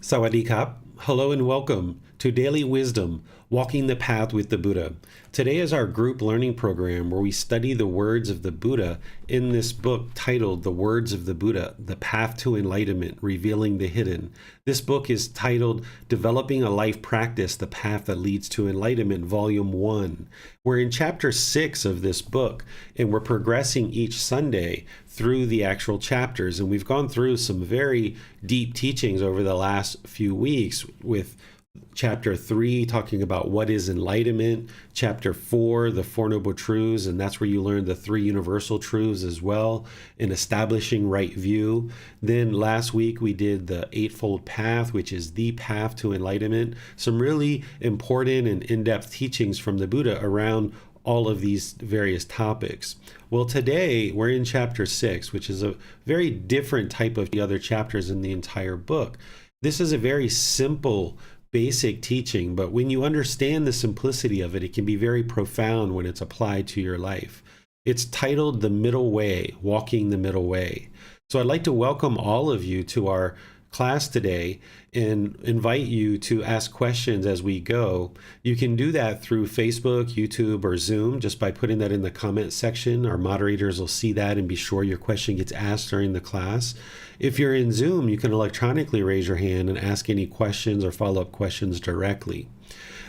Sawadee Kap. Hello and welcome to Daily Wisdom, Walking the Path with the Buddha. Today is our group learning program where we study the words of the Buddha in this book titled The Words of the Buddha, The Path to Enlightenment, Revealing the Hidden. This book is titled Developing a Life Practice, The Path That Leads to Enlightenment, Volume 1. We're in Chapter 6 of this book, and we're progressing each Sunday through the actual chapters. And we've gone through some very deep teachings over the last few weeks with Chapter 3 talking about what is enlightenment, Chapter 4, the Four Noble Truths, and that's where you learn the three universal truths as well, in establishing right view. Then last week we did the Eightfold Path, which is the path to enlightenment. Some really important and in-depth teachings from the Buddha around all of these various topics. Well, today we're in Chapter 6, which is a very different type of the other chapters in the entire book. This is a very simple basic teaching, but when you understand the simplicity of it, it can be very profound when it's applied to your life. It's titled The Middle Way, Walking the Middle Way. So I'd like to welcome all of you to our class today and invite you to ask questions as we go. You can do that through Facebook, YouTube, or Zoom just by putting that in the comment section. Our moderators will see that and be sure your question gets asked during the class. If you're in Zoom, you can electronically raise your hand and ask any questions or follow-up questions directly.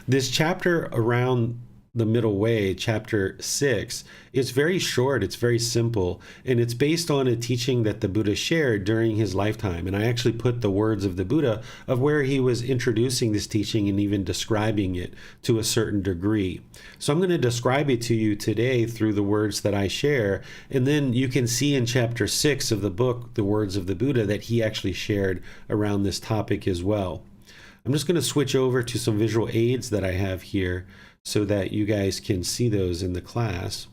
This chapter around the middle way, Chapter 6, is very short, it's very simple, and it's based on a teaching that the Buddha shared during his lifetime. And I actually put the words of the Buddha of where he was introducing this teaching and even describing it to a certain degree. So I'm going to describe it to you today through the words that I share, and then you can see in Chapter 6 of the book, the words of the Buddha, that he actually shared around this topic as well. I'm just going to switch over to some visual aids that I have here so that you guys can see those in the class.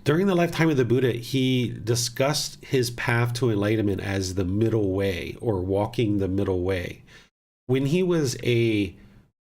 During the lifetime of the Buddha, he discussed his path to enlightenment as the middle way, or walking the middle way. When he was a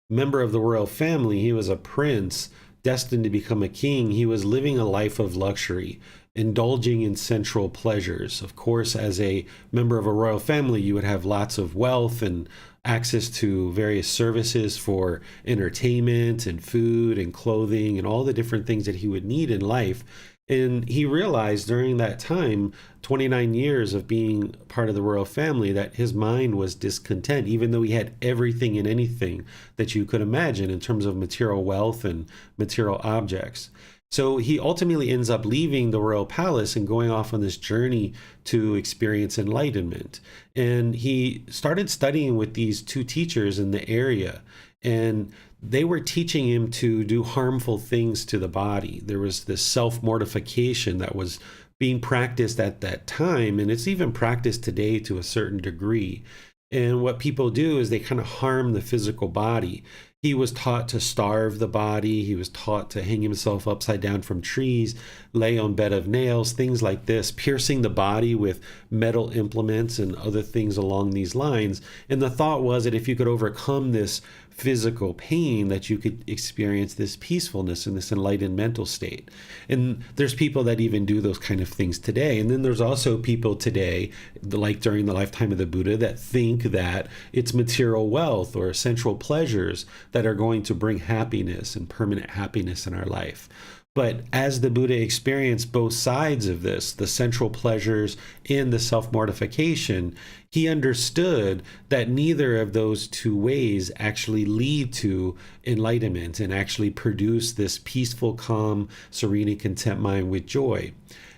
member of the royal family, he was a prince destined to become a king. He was living a life of luxury, indulging in sensual pleasures. Of course, as a member of a royal family, you would have lots of wealth and access to various services for entertainment and food and clothing and all the different things that he would need in life. And he realized during that time, 29 years of being part of the royal family, that his mind was discontent, even though he had everything and anything that you could imagine in terms of material wealth and material objects. So he ultimately ends up leaving the royal palace and going off on this journey to experience enlightenment. And he started studying with these two teachers in the area, and they were teaching him to do harmful things to the body. There was this self-mortification that was being practiced at that time, and it's even practiced today to a certain degree. And what people do is they kind of harm the physical body. He was taught to starve the body. He was taught to hang himself upside down from trees, lay on bed of nails, things like this, piercing the body with metal implements and other things along these lines. And the thought was that if you could overcome this physical pain, that you could experience this peacefulness and this enlightened mental state. And there's people that even do those kind of things today. And then there's also people today, like during the lifetime of the Buddha, that think that it's material wealth or sensual pleasures that are going to bring happiness and permanent happiness in our life. But as the Buddha experienced both sides of this, the sensual pleasures and the self-mortification, he understood that neither of those two ways actually lead to enlightenment and actually produce this peaceful, calm, serene, and content mind with joy.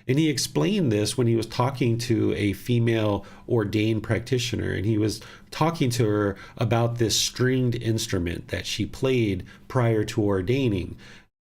And he explained this when he was talking to a female ordained practitioner, and he was talking to her about this stringed instrument that she played prior to ordaining.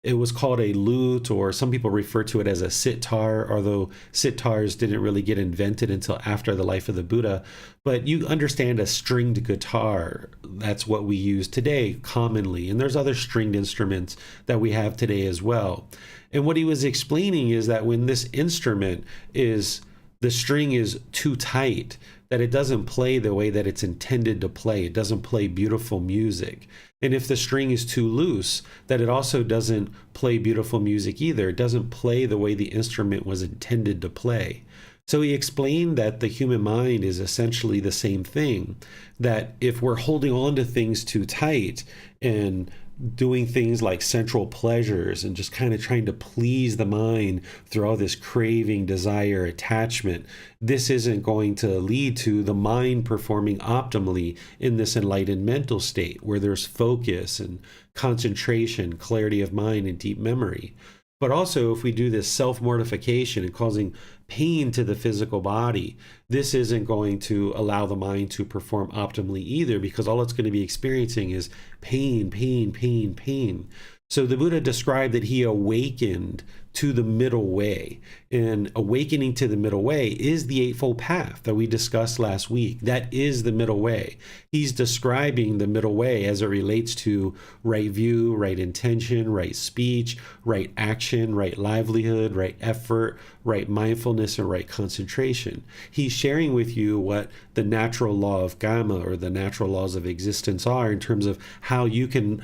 It was called a lute, or some people refer to it as a sitar, although sitars didn't really get invented until after the life of the Buddha. But you understand a stringed guitar. That's what we use today commonly. And there's other stringed instruments that we have today as well. And what he was explaining is that when this instrument is, the string is too tight, that it doesn't play the way that it's intended to play. It doesn't play beautiful music. And if the string is too loose, that it also doesn't play beautiful music either. It doesn't play the way the instrument was intended to play. So he explained that the human mind is essentially the same thing, that if we're holding on to things too tight and doing things like sensual pleasures and just kind of trying to please the mind through all this craving, desire, attachment, this isn't going to lead to the mind performing optimally in this enlightened mental state where there's focus and concentration, clarity of mind, and deep memory. But also, if we do this self-mortification and causing pain to the physical body, this isn't going to allow the mind to perform optimally either, because all it's going to be experiencing is pain, pain, pain, pain. So the Buddha described that he awakened to the middle way. And awakening to the middle way is the Eightfold Path that we discussed last week. That is the middle way. He's describing the middle way as it relates to right view, right intention, right speech, right action, right livelihood, right effort, right mindfulness, and right concentration. He's sharing with you what the natural law of Gama, or the natural laws of existence, are in terms of how you can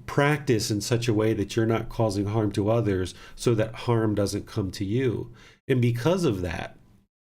practice in such a way that you're not causing harm to others so that harm doesn't come to you. And because of that,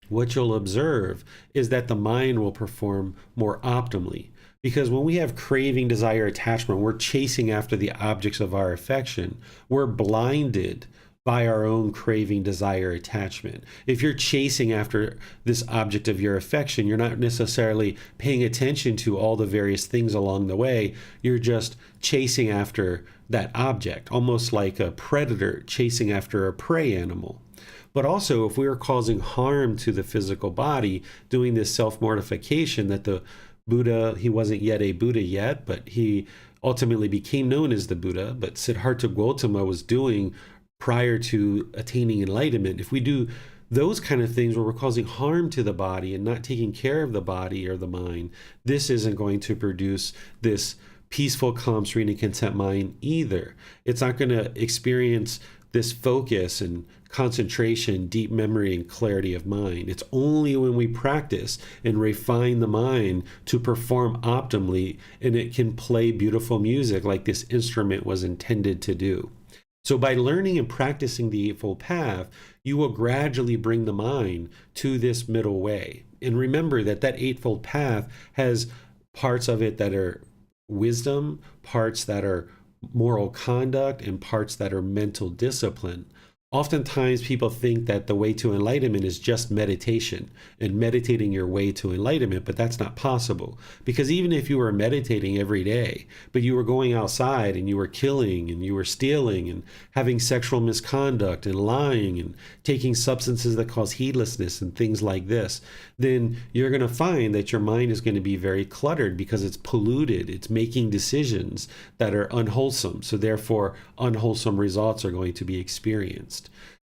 what you'll observe is that the mind will perform more optimally. Because when we have craving, desire, attachment, we're chasing after the objects of our affection. We're blinded by our own craving, desire, attachment. If you're chasing after this object of your affection, you're not necessarily paying attention to all the various things along the way. You're just chasing after that object, almost like a predator chasing after a prey animal. But also, if we are causing harm to the physical body, doing this self-mortification that the Buddha, he wasn't yet a Buddha yet, but he ultimately became known as the Buddha, but Siddhartha Gautama was doing prior to attaining enlightenment. If we do those kind of things where we're causing harm to the body and not taking care of the body or the mind, this isn't going to produce this peaceful, calm, serene, and content mind either. It's not going to experience this focus and concentration, deep memory, and clarity of mind. It's only when we practice and refine the mind to perform optimally, and it can play beautiful music like this instrument was intended to do. So by learning and practicing the Eightfold Path, you will gradually bring the mind to this middle way. And remember that that Eightfold Path has parts of it that are wisdom, parts that are moral conduct, and parts that are mental discipline. Oftentimes people think that the way to enlightenment is just meditation and meditating your way to enlightenment, but that's not possible. Because even if you were meditating every day, but you were going outside and you were killing and you were stealing and having sexual misconduct and lying and taking substances that cause heedlessness and things like this, then you're going to find that your mind is going to be very cluttered because it's polluted. It's making decisions that are unwholesome. So therefore, unwholesome results are going to be experienced.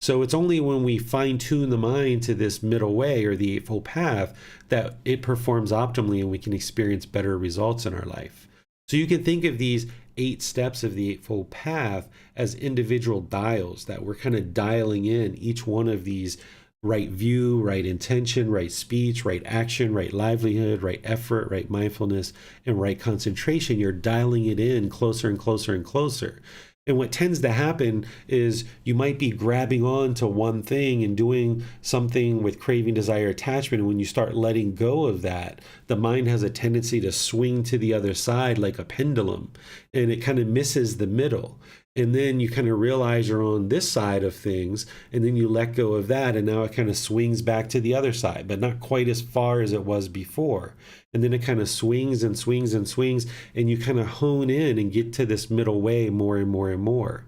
So it's only when we fine-tune the mind to this middle way, or the Eightfold Path, that it performs optimally and we can experience better results in our life. So you can think of these 8 steps of the Eightfold Path as individual dials that we're kind of dialing in each one of these: right view, right intention, right speech, right action, right livelihood, right effort, right mindfulness, and right concentration. You're dialing it in closer and closer and closer. And what tends to happen is you might be grabbing on to one thing and doing something with craving, desire, attachment. And when you start letting go of that, the mind has a tendency to swing to the other side like a pendulum, and it kind of misses the middle. And then you kind of realize you're on this side of things, and then you let go of that, and now it kind of swings back to the other side, but not quite as far as it was before. And then it kind of swings and swings and swings, and you kind of hone in and get to this middle way more and more and more.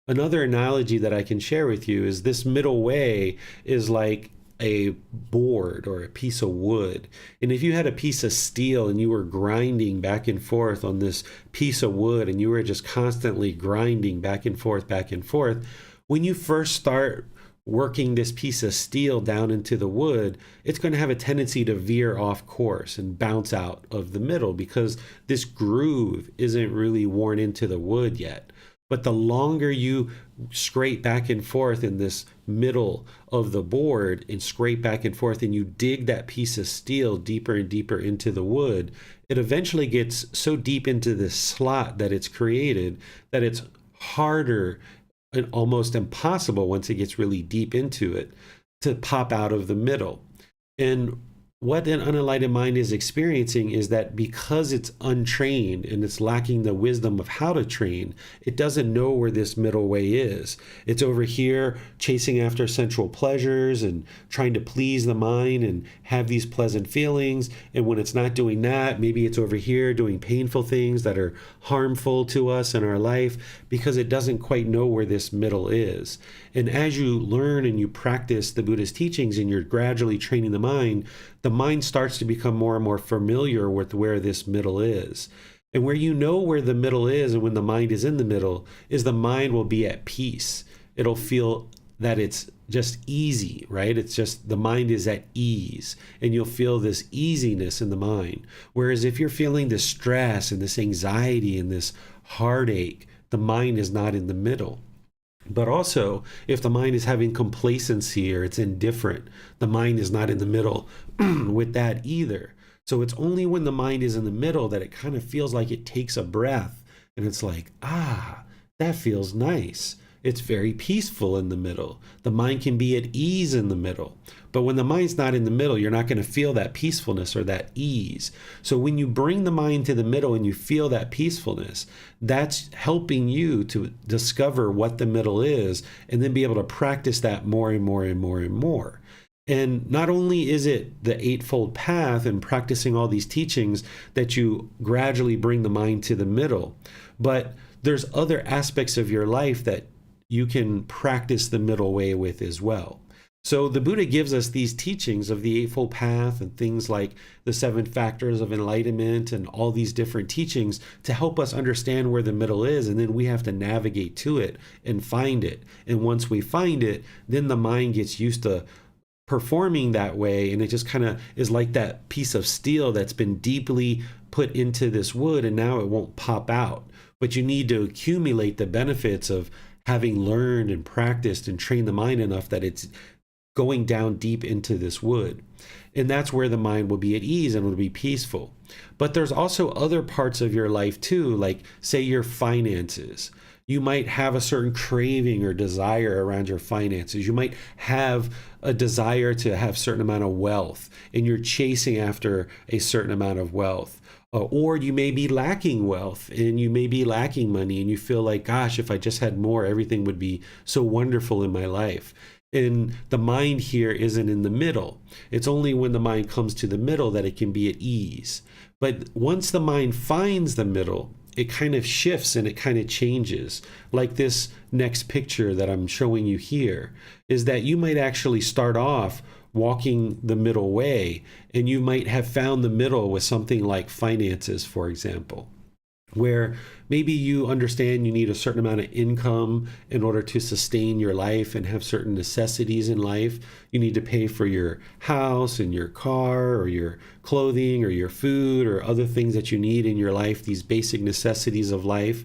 Another analogy that I can share with you is this middle way is like a board or a piece of wood. And if you had a piece of steel and you were grinding back and forth on this piece of wood, and you were just constantly grinding back and forth, when you first start working this piece of steel down into the wood, it's going to have a tendency to veer off course and bounce out of the middle because this groove isn't really worn into the wood yet. But the longer you scrape back and forth in this middle of the board and scrape back and forth, and you dig that piece of steel deeper and deeper into the wood, it eventually gets so deep into this slot that it's created that it's harder and almost impossible, once it gets really deep into it, to pop out of the middle. And what an unenlightened mind is experiencing is that because it's untrained and it's lacking the wisdom of how to train, it doesn't know where this middle way is. It's over here chasing after sensual pleasures and trying to please the mind and have these pleasant feelings. And when it's not doing that, maybe it's over here doing painful things that are harmful to us in our life because it doesn't quite know where this middle is. And as you learn and you practice the Buddha's teachings and you're gradually training the mind starts to become more and more familiar with where this middle is. And where you know where the middle is and when the mind is in the middle is the mind will be at peace. It'll feel that it's just easy, right? It's just the mind is at ease and you'll feel this easiness in the mind. Whereas if you're feeling this stress and this anxiety and this heartache, the mind is not in the middle. But also, if the mind is having complacency or it's indifferent, the mind is not in the middle with that either. So it's only when the mind is in the middle that it kind of feels like it takes a breath and it's like, that feels nice. It's very peaceful in the middle. The mind can be at ease in the middle. But when the mind's not in the middle, you're not going to feel that peacefulness or that ease. So when you bring the mind to the middle and you feel that peacefulness, that's helping you to discover what the middle is and then be able to practice that more and more and more and more. And not only is it the Eightfold Path and practicing all these teachings that you gradually bring the mind to the middle, but there's other aspects of your life that you can practice the middle way with as well. So the Buddha gives us these teachings of the Eightfold Path and things like the 7 factors of enlightenment and all these different teachings to help us understand where the middle is. And then we have to navigate to it and find it. And once we find it, then the mind gets used to performing that way. And it just kind of is like that piece of steel that's been deeply put into this wood and now it won't pop out. But you need to accumulate the benefits of having learned and practiced and trained the mind enough that it's going down deep into this wood. And that's where the mind will be at ease and will be peaceful. But there's also other parts of your life too, like say your finances. You might have a certain craving or desire around your finances. You might have a desire to have a certain amount of wealth and you're chasing after a certain amount of wealth. Or you may be lacking wealth and you may be lacking money and you feel like, gosh, if I just had more, everything would be so wonderful in my life. And the mind here isn't in the middle. It's only when the mind comes to the middle that it can be at ease. But once the mind finds the middle, it kind of shifts and it kind of changes. Like this next picture that I'm showing you here is that you might actually start off walking the middle way, and you might have found the middle with something like finances, for example, where maybe you understand you need a certain amount of income in order to sustain your life and have certain necessities in life. You need to pay for your house and your car or your clothing or your food or other things that you need in your life, these basic necessities of life: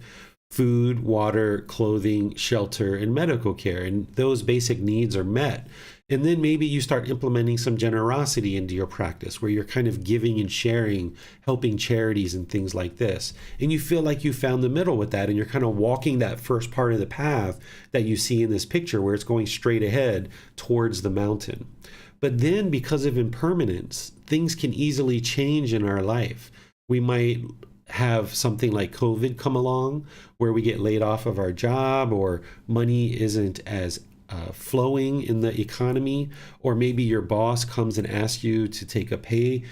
food, water, clothing, shelter, and medical care. And those basic needs are met. And then maybe you start implementing some generosity into your practice where you're kind of giving and sharing, helping charities and things like this. And you feel like you found the middle with that and you're kind of walking that first part of the path that you see in this picture where it's going straight ahead towards the mountain. But then because of impermanence, things can easily change in our life. We might have something like COVID come along where we get laid off of our job or money isn't as flowing in the economy, or maybe your boss comes and asks you to take a pay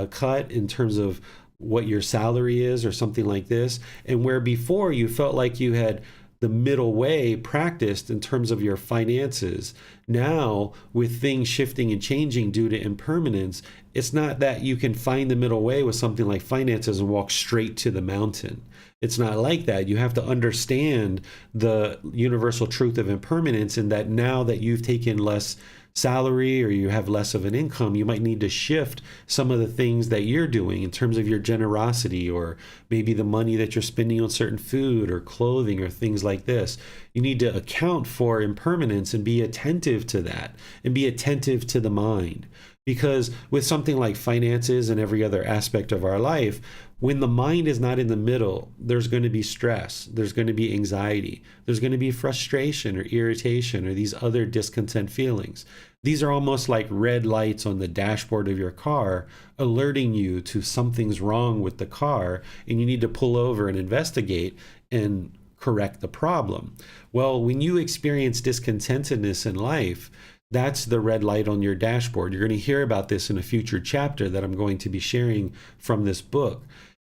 cut in terms of what your salary is or something like this. And where before you felt like you had the middle way practiced in terms of your finances, now with things shifting and changing due to impermanence, it's not that you can find the middle way with something like finances and walk straight to the mountain. It's not like that. You have to understand the universal truth of impermanence, and that now that you've taken less salary or you have less of an income, you might need to shift some of the things that you're doing in terms of your generosity, or maybe the money that you're spending on certain food or clothing or things like this. You need to account for impermanence and be attentive to that and be attentive to the mind. Because with something like finances and every other aspect of our life, When the mind is not in the middle, there's going to be stress, there's going to be anxiety, there's going to be frustration or irritation or these other discontent feelings. These are almost like red lights on the dashboard of your car, alerting you to something's wrong with the car, and you need to pull over and investigate and correct the problem. Well, when you experience discontentedness in life, that's the red light on your dashboard. You're going to hear about this in a future chapter that I'm going to be sharing from this book.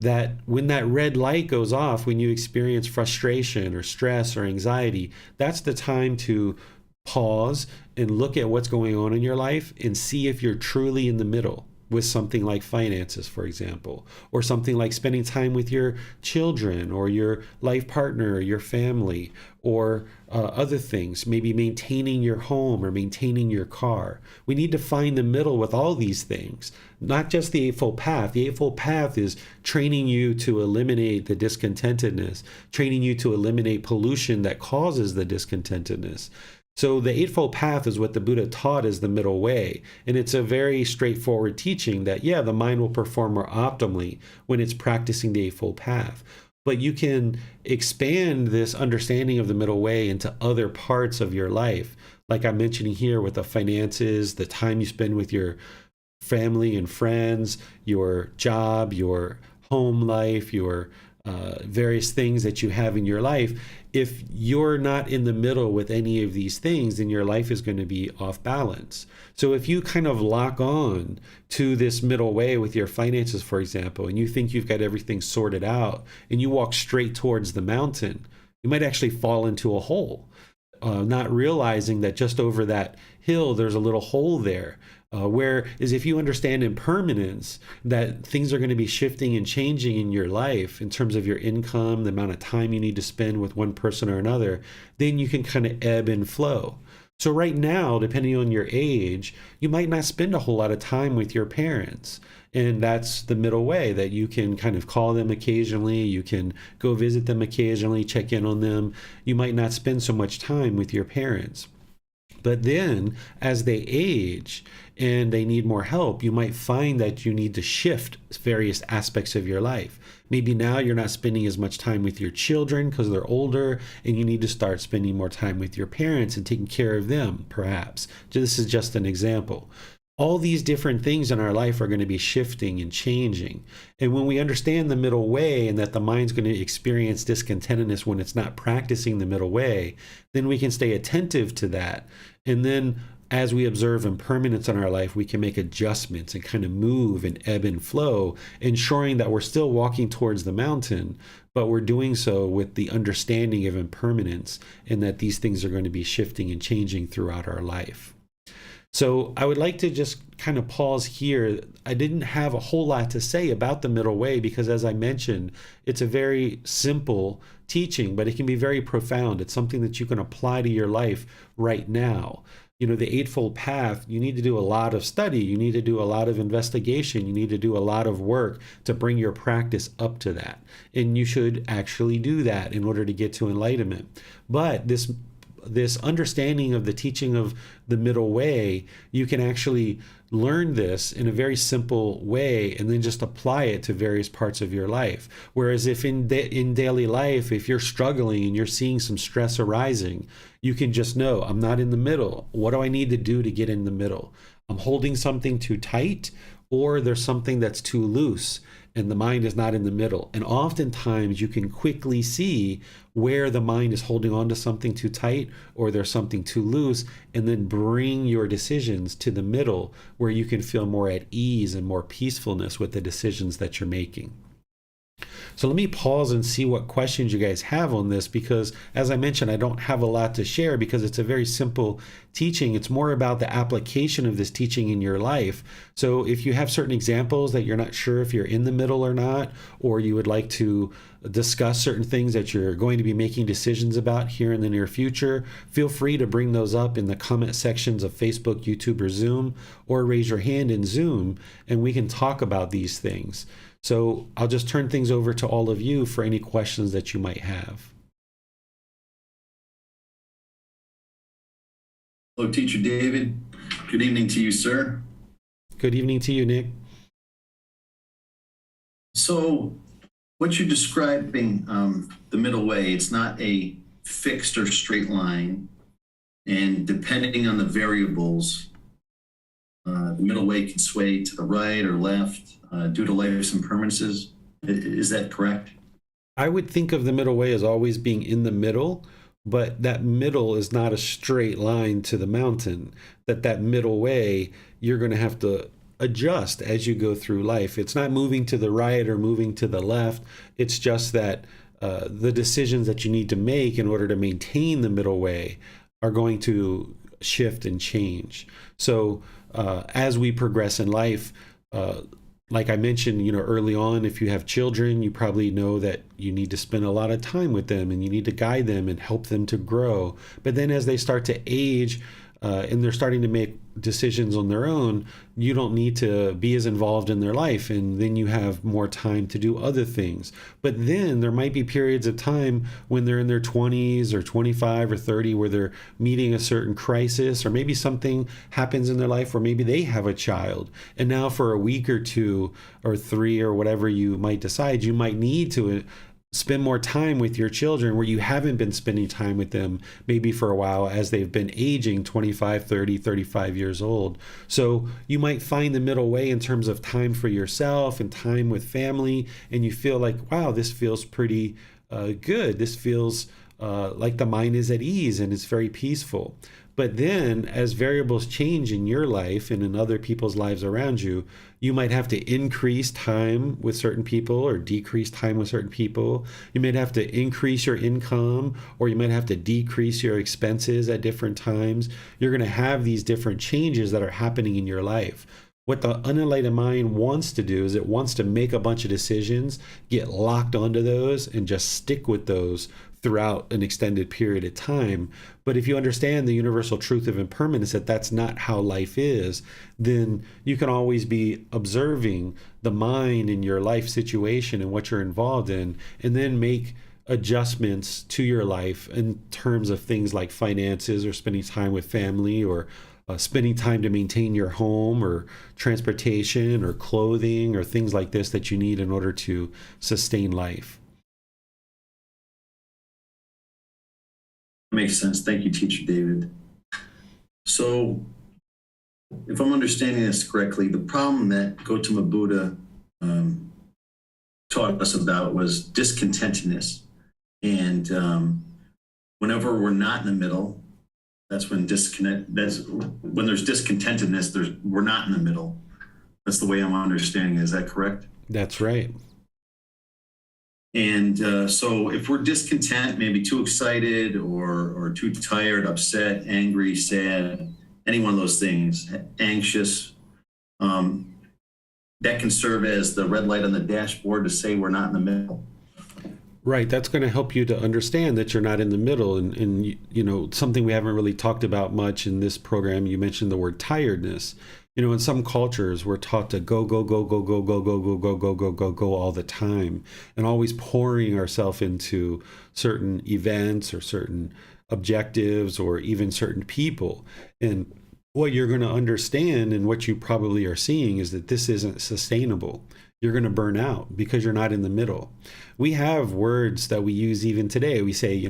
That when that red light goes off, when you experience frustration or stress or anxiety, that's the time to pause and look at what's going on in your life and see if you're truly in the middle with something like finances, for example, or something like spending time with your children or your life partner or your family, or other things, maybe maintaining your home or maintaining your car. We need to find the middle with all these things, not just the Eightfold Path. The Eightfold Path is training you to eliminate the discontentedness, training you to eliminate pollution that causes the discontentedness. So the Eightfold Path is what the Buddha taught as the middle way. And it's a very straightforward teaching that, yeah, the mind will perform more optimally when it's practicing the Eightfold Path. But you can expand this understanding of the middle way into other parts of your life. Like I'm mentioning here with the finances, the time you spend with your family and friends, your job, your home life, your various things that you have in your life. If you're not in the middle with any of these things, then your life is going to be off balance. So if you kind of lock on to this middle way with your finances, for example, and you think you've got everything sorted out and you walk straight towards the mountain, you might actually fall into a hole, not realizing that just over that hill, there's a little hole there. Whereas if you understand impermanence, that things are going to be shifting and changing in your life in terms of your income, the amount of time you need to spend with one person or another, then you can kind of ebb and flow. So right now, depending on your age, you might not spend a whole lot of time with your parents. And that's the middle way, that you can kind of call them occasionally, you can go visit them occasionally, check in on them. You might not spend so much time with your parents. But then as they age and they need more help, you might find that you need to shift various aspects of your life. Maybe now you're not spending as much time with your children because they're older, and you need to start spending more time with your parents and taking care of them, perhaps. This is just an example. All these different things in our life are going to be shifting and changing. And when we understand the middle way and that the mind's going to experience discontentedness when it's not practicing the middle way, then we can stay attentive to that. And then as we observe impermanence in our life, we can make adjustments and kind of move and ebb and flow, ensuring that we're still walking towards the mountain, but we're doing so with the understanding of impermanence and that these things are going to be shifting and changing throughout our life. So I would like to just kind of pause here. I didn't have a whole lot to say about the middle way because, as I mentioned, it's a very simple teaching, but it can be very profound. It's something that you can apply to your life right now. You know, the Eightfold Path, you need to do a lot of study. You need to do a lot of investigation. You need to do a lot of work to bring your practice up to that. And you should actually do that in order to get to enlightenment. But this understanding of the teaching of the middle way, you can actually learn this in a very simple way and then just apply it to various parts of your life. Whereas if in daily life, if you're struggling and you're seeing some stress arising, you can just know, I'm not in the middle. What do I need to do to get in the middle? I'm holding something too tight, or there's something that's too loose and the mind is not in the middle. And oftentimes you can quickly see where the mind is holding on to something too tight or there's something too loose, and then bring your decisions to the middle where you can feel more at ease and more peacefulness with the decisions that you're making. So let me pause and see what questions you guys have on this, because as I mentioned, I don't have a lot to share because it's a very simple teaching. It's more about the application of this teaching in your life. So if you have certain examples that you're not sure if you're in the middle or not, or you would like to discuss certain things that you're going to be making decisions about here in the near future, feel free to bring those up in the comment sections of Facebook, YouTube, or Zoom, or raise your hand in Zoom and we can talk about these things. So I'll just turn things over to all of you for any questions that you might have. Hello, Teacher David. Good evening to you, sir. Good evening to you, Nick. So, what you're describing, the middle way, it's not a fixed or straight line. And depending on the variables, the middle way can sway to the right or left due to life's impermanences. Is that correct? I would think of the middle way as always being in the middle, but that middle is not a straight line to the mountain. That middle way, you're going to have to adjust as you go through life. It's not moving to the right or moving to the left. It's just that the decisions that you need to make in order to maintain the middle way are going to shift and change. So as we progress in life, like I mentioned, early on, if you have children, you probably know that you need to spend a lot of time with them and you need to guide them and help them to grow. But then as they start to age, and they're starting to make decisions on their own, you don't need to be as involved in their life, and then you have more time to do other things. But then there might be periods of time when they're in their 20s or 25 or 30 where they're meeting a certain crisis, or maybe something happens in their life where maybe they have a child, and now for a week or two or three or whatever you might decide, you might need to spend more time with your children where you haven't been spending time with them maybe for a while as they've been aging 25, 30, 35 years old. So you might find the middle way in terms of time for yourself and time with family, and you feel like, wow, this feels pretty good. This feels like the mind is at ease and it's very peaceful. But then as variables change in your life and in other people's lives around you, you might have to increase time with certain people or decrease time with certain people. You might have to increase your income, or you might have to decrease your expenses at different times. You're going to have these different changes that are happening in your life. What the unenlightened mind wants to do is it wants to make a bunch of decisions, get locked onto those, and just stick with those throughout an extended period of time. But if you understand the universal truth of impermanence, that that's not how life is, then you can always be observing the mind in your life situation and what you're involved in, and then make adjustments to your life in terms of things like finances or spending time with family, or spending time to maintain your home, or transportation or clothing or things like this that you need in order to sustain life. Makes sense. Thank you, Teacher David. So, if I'm understanding this correctly, the problem that Gotama Buddha taught us about was discontentedness. And whenever we're not in the middle, that's when there's discontentedness, we're not in the middle. That's the way I'm understanding it. Is that correct? That's right. And so if we're discontent, maybe too excited or too tired, upset, angry, sad, any one of those things, anxious, that can serve as the red light on the dashboard to say we're not in the middle. Right. That's going to help you to understand that you're not in the middle. And something we haven't really talked about much in this program, you mentioned the word tiredness. In some cultures, we're taught to go, go, go, go, go, go, go, go, go, go, go, go, go all the time, and always pouring ourselves into certain events or certain objectives or even certain people. And what you're going to understand, and what you probably are seeing, is that this isn't sustainable. You're going to burn out because you're not in the middle. We have words that we use even today. We say,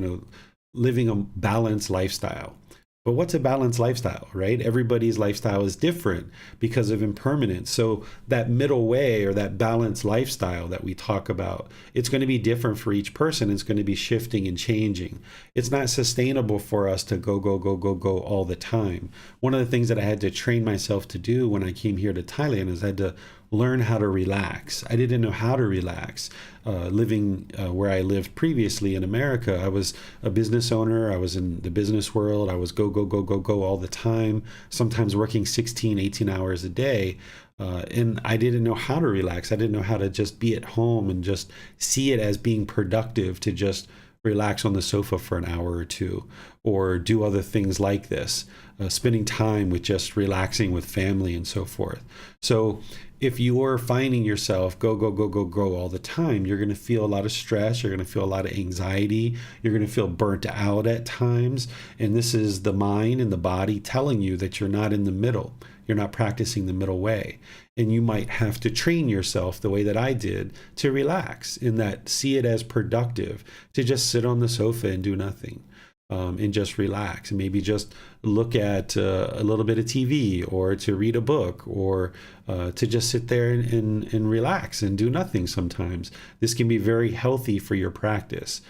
living a balanced lifestyle. But what's a balanced lifestyle, right? Everybody's lifestyle is different because of impermanence. So that middle way, or that balanced lifestyle that we talk about, it's going to be different for each person. It's going to be shifting and changing. It's not sustainable for us to go, go, go, go, go all the time. One of the things that I had to train myself to do when I came here to Thailand is I had to learn how to relax. I didn't know how to relax. Living where I lived previously in America, I was a business owner. I was in the business world. I was go, go, go, go, go all the time, sometimes working 16, 18 hours a day. And I didn't know how to relax. I didn't know how to just be at home and just see it as being productive to just relax on the sofa for an hour or two, or do other things like this, spending time with just relaxing with family and so forth. So if you're finding yourself go, go, go, go, go all the time, you're going to feel a lot of stress. You're going to feel a lot of anxiety. You're going to feel burnt out at times. And this is the mind and the body telling you that you're not in the middle. You're not practicing the middle way. And you might have to train yourself the way that I did to relax, in that see it as productive, to just sit on the sofa and do nothing. And just relax, and maybe just look at a little bit of TV, or to read a book, or to just sit there and relax and do nothing sometimes. This can be very healthy for your practice,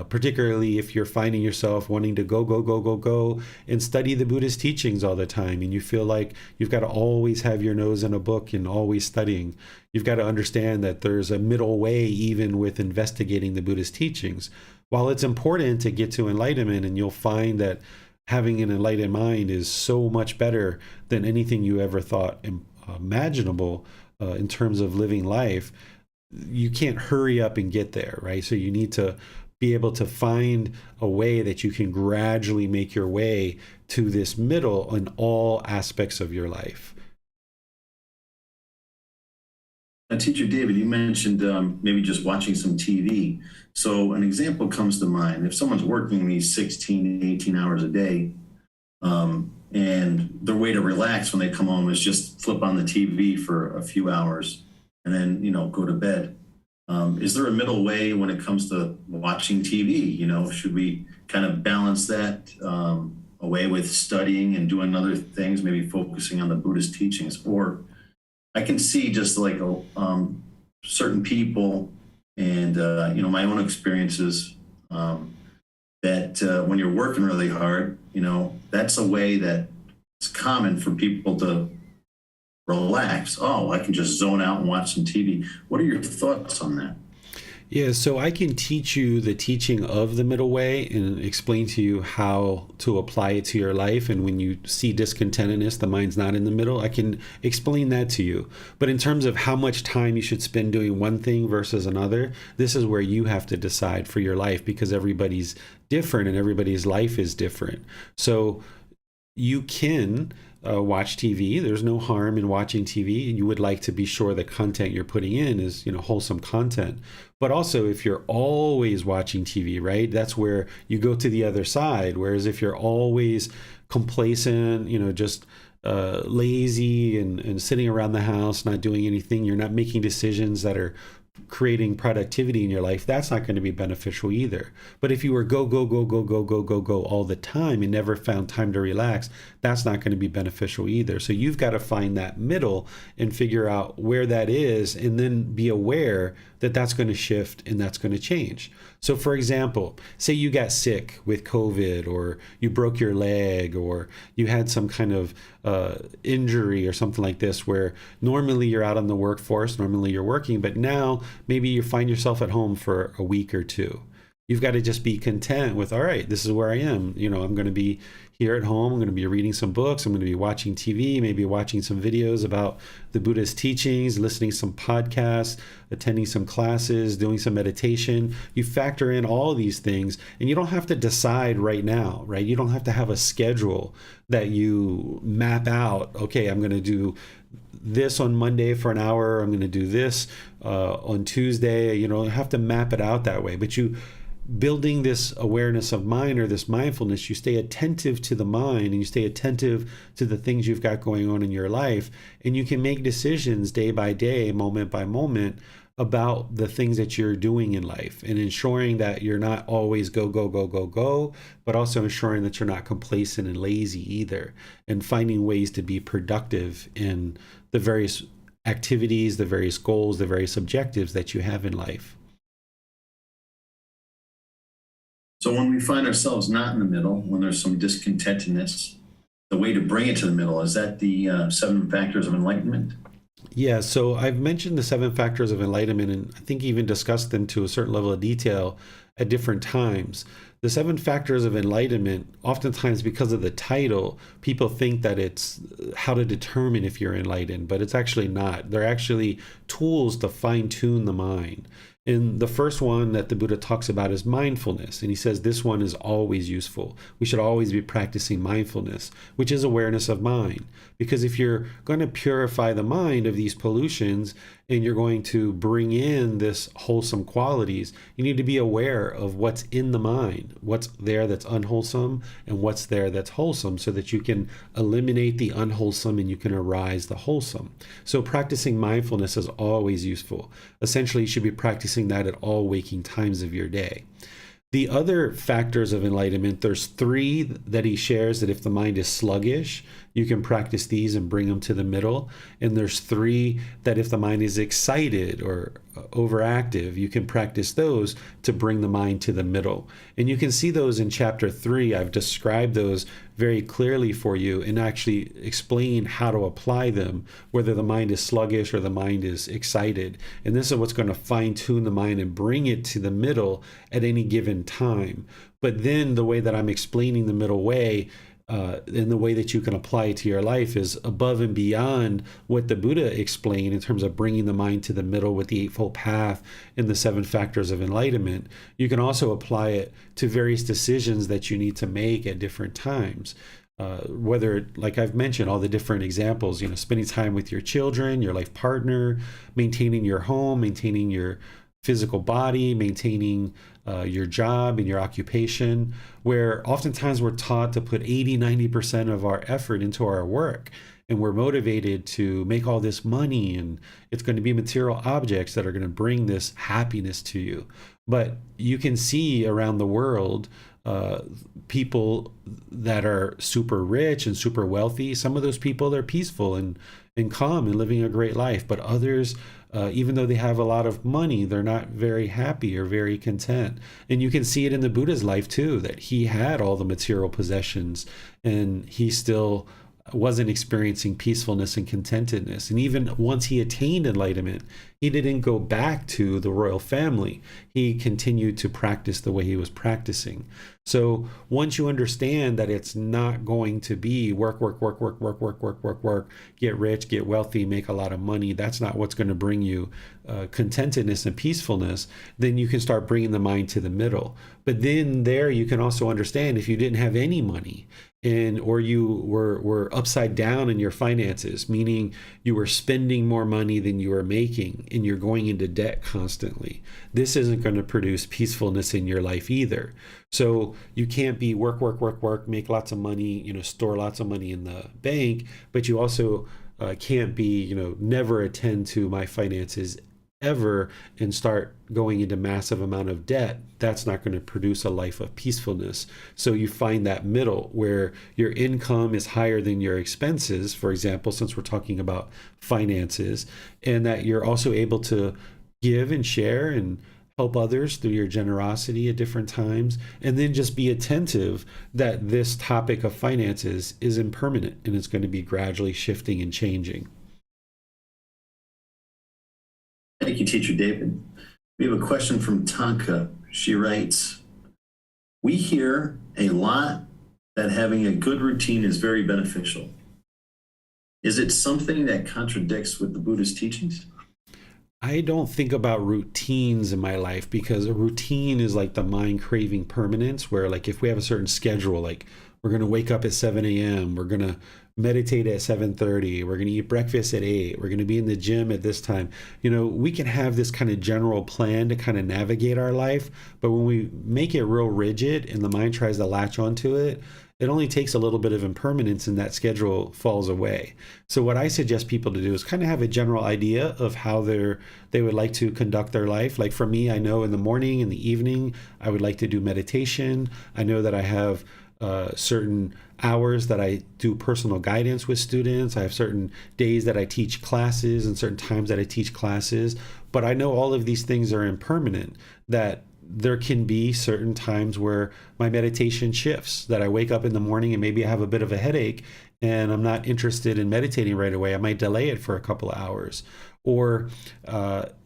particularly if you're finding yourself wanting to go, go, go, go, go and study the Buddhist teachings all the time, and you feel like you've got to always have your nose in a book and always studying. You've got to understand that there's a middle way even with investigating the Buddhist teachings. While it's important to get to enlightenment, and you'll find that having an enlightened mind is so much better than anything you ever thought imaginable in terms of living life, you can't hurry up and get there, right? So you need to be able to find a way that you can gradually make your way to this middle in all aspects of your life. Teacher David, you mentioned maybe just watching some TV. So an example comes to mind. If someone's working these 16, 18 hours a day, and their way to relax when they come home is just flip on the TV for a few hours and then, go to bed. Is there a middle way when it comes to watching TV? Should we kind of balance that away with studying and doing other things, maybe focusing on the Buddhist teachings? Or I can see just like certain people and, my own experiences that when you're working really hard, that's a way that it's common for people to relax. Oh, I can just zone out and watch some TV. What are your thoughts on that? Yeah, so I can teach you the teaching of the middle way and explain to you how to apply it to your life. And when you see discontentedness, the mind's not in the middle, I can explain that to you. But in terms of how much time you should spend doing one thing versus another, this is where you have to decide for your life, because everybody's different and everybody's life is different. So you can watch TV. There's no harm in watching TV. You would like to be sure the content you're putting in is, wholesome content. But also, if you're always watching TV, right, that's where you go to the other side. Whereas if you're always complacent, just lazy and sitting around the house, not doing anything, you're not making decisions that are creating productivity in your life, that's not going to be beneficial either. But if you were go, go, go, go, go, go, go, go all the time and never found time to relax, that's not going to be beneficial either. So you've got to find that middle and figure out where that is, and then be aware that that's going to shift and that's going to change. So for example, say you got sick with COVID, or you broke your leg, or you had some kind of injury or something like this, where normally you're out on the workforce, normally you're working, but now maybe you find yourself at home for a week or two. You've got to just be content with, all right, this is where I am. I'm going to be here at home. I'm going to be reading some books. I'm going to be watching TV, maybe watching some videos about the Buddhist teachings, listening to some podcasts, attending some classes, doing some meditation. You factor in all of these things, and you don't have to decide right now, right? You don't have to have a schedule that you map out. Okay, I'm going to do this on Monday for an hour. I'm going to do this on Tuesday. You don't have to map it out that way, but you building this awareness of mind, or this mindfulness, you stay attentive to the mind, and you stay attentive to the things you've got going on in your life, and you can make decisions day by day, moment by moment, about the things that you're doing in life, and ensuring that you're not always go, go, go, go, go, but also ensuring that you're not complacent and lazy either, and finding ways to be productive in the various activities, the various goals, the various objectives that you have in life. So when we find ourselves not in the middle, when there's some discontentedness, the way to bring it to the middle, is that the 7 factors of enlightenment? Yeah, so I've mentioned the 7 factors of enlightenment, and I think even discussed them to a certain level of detail at different times. The 7 factors of enlightenment, oftentimes because of the title, people think that it's how to determine if you're enlightened, but it's actually not. They're actually tools to fine-tune the mind. And the first one that the Buddha talks about is mindfulness. And he says this one is always useful. We should always be practicing mindfulness, which is awareness of mind. Because if you're going to purify the mind of these pollutions and you're going to bring in this wholesome qualities, you need to be aware of what's in the mind, what's there that's unwholesome and what's there that's wholesome, so that you can eliminate the unwholesome and you can arise the wholesome. So practicing mindfulness is always useful. Essentially, you should be practicing that at all waking times of your day. The other factors of enlightenment, there's 3 that he shares, that if the mind is sluggish, you can practice these and bring them to the middle. And there's 3 that if the mind is excited or overactive, you can practice those to bring the mind to the middle. And you can see those in chapter 3. I've described those very clearly for you and actually explain how to apply them, whether the mind is sluggish or the mind is excited. And this is what's going to fine tune the mind and bring it to the middle at any given time. But then the way that I'm explaining the middle way, and the way that you can apply it to your life, is above and beyond what the Buddha explained in terms of bringing the mind to the middle with the Eightfold Path and the 7 factors of enlightenment. You can also apply it to various decisions that you need to make at different times. Whether, like I've mentioned, all the different examples, spending time with your children, your life partner, maintaining your home, maintaining your physical body, maintaining your job and your occupation, where oftentimes we're taught to put 80-90% of our effort into our work, and we're motivated to make all this money, and it's going to be material objects that are going to bring this happiness to you. But you can see around the world people that are super rich and super wealthy. Some of those people are peaceful and calm and living a great life, but others, even though they have a lot of money, they're not very happy or very content. And you can see it in the Buddha's life too, that he had all the material possessions and he still wasn't experiencing peacefulness and contentedness. And even once he attained enlightenment, he didn't go back to the royal family. He continued to practice the way he was practicing. So once you understand that it's not going to be work, get rich, get wealthy, make a lot of money, that's not what's going to bring you contentedness and peacefulness, then you can start bringing the mind to the middle. But then there you can also understand, if you didn't have any money, or you were upside down in your finances, meaning you were spending more money than you were making and you're going into debt constantly, this isn't going to produce peacefulness in your life either. So you can't be work, make lots of money, store lots of money in the bank, but you also can't be, never attend to my finances ever and start going into massive amount of debt. That's not going to produce a life of peacefulness. So you find that middle where your income is higher than your expenses, for example, since we're talking about finances, and that you're also able to give and share and help others through your generosity at different times, and then just be attentive that this topic of finances is impermanent and it's going to be gradually shifting and changing. Thank you, Teacher David. We have a question from Tonka. She writes, we hear a lot that having a good routine is very beneficial. Is it something that contradicts with the Buddha's teachings? I don't think about routines in my life, because a routine is like the mind craving permanence, where like if we have a certain schedule, like we're going to wake up at 7 a.m., we're going to meditate at 7:30, we're going to eat breakfast at 8, we're going to be in the gym at this time. We can have this kind of general plan to kind of navigate our life, but when we make it real rigid and the mind tries to latch onto it, it only takes a little bit of impermanence and that schedule falls away. So what I suggest people to do is kind of have a general idea of how they would like to conduct their life. Like for me, I know in the morning, in the evening, I would like to do meditation. I know that I have certain hours that I do personal guidance with students. I have certain days that I teach classes and certain times that I teach classes. But I know all of these things are impermanent, that there can be certain times where my meditation shifts, that I wake up in the morning and maybe I have a bit of a headache and I'm not interested in meditating right away. I might delay it for a couple of hours. Or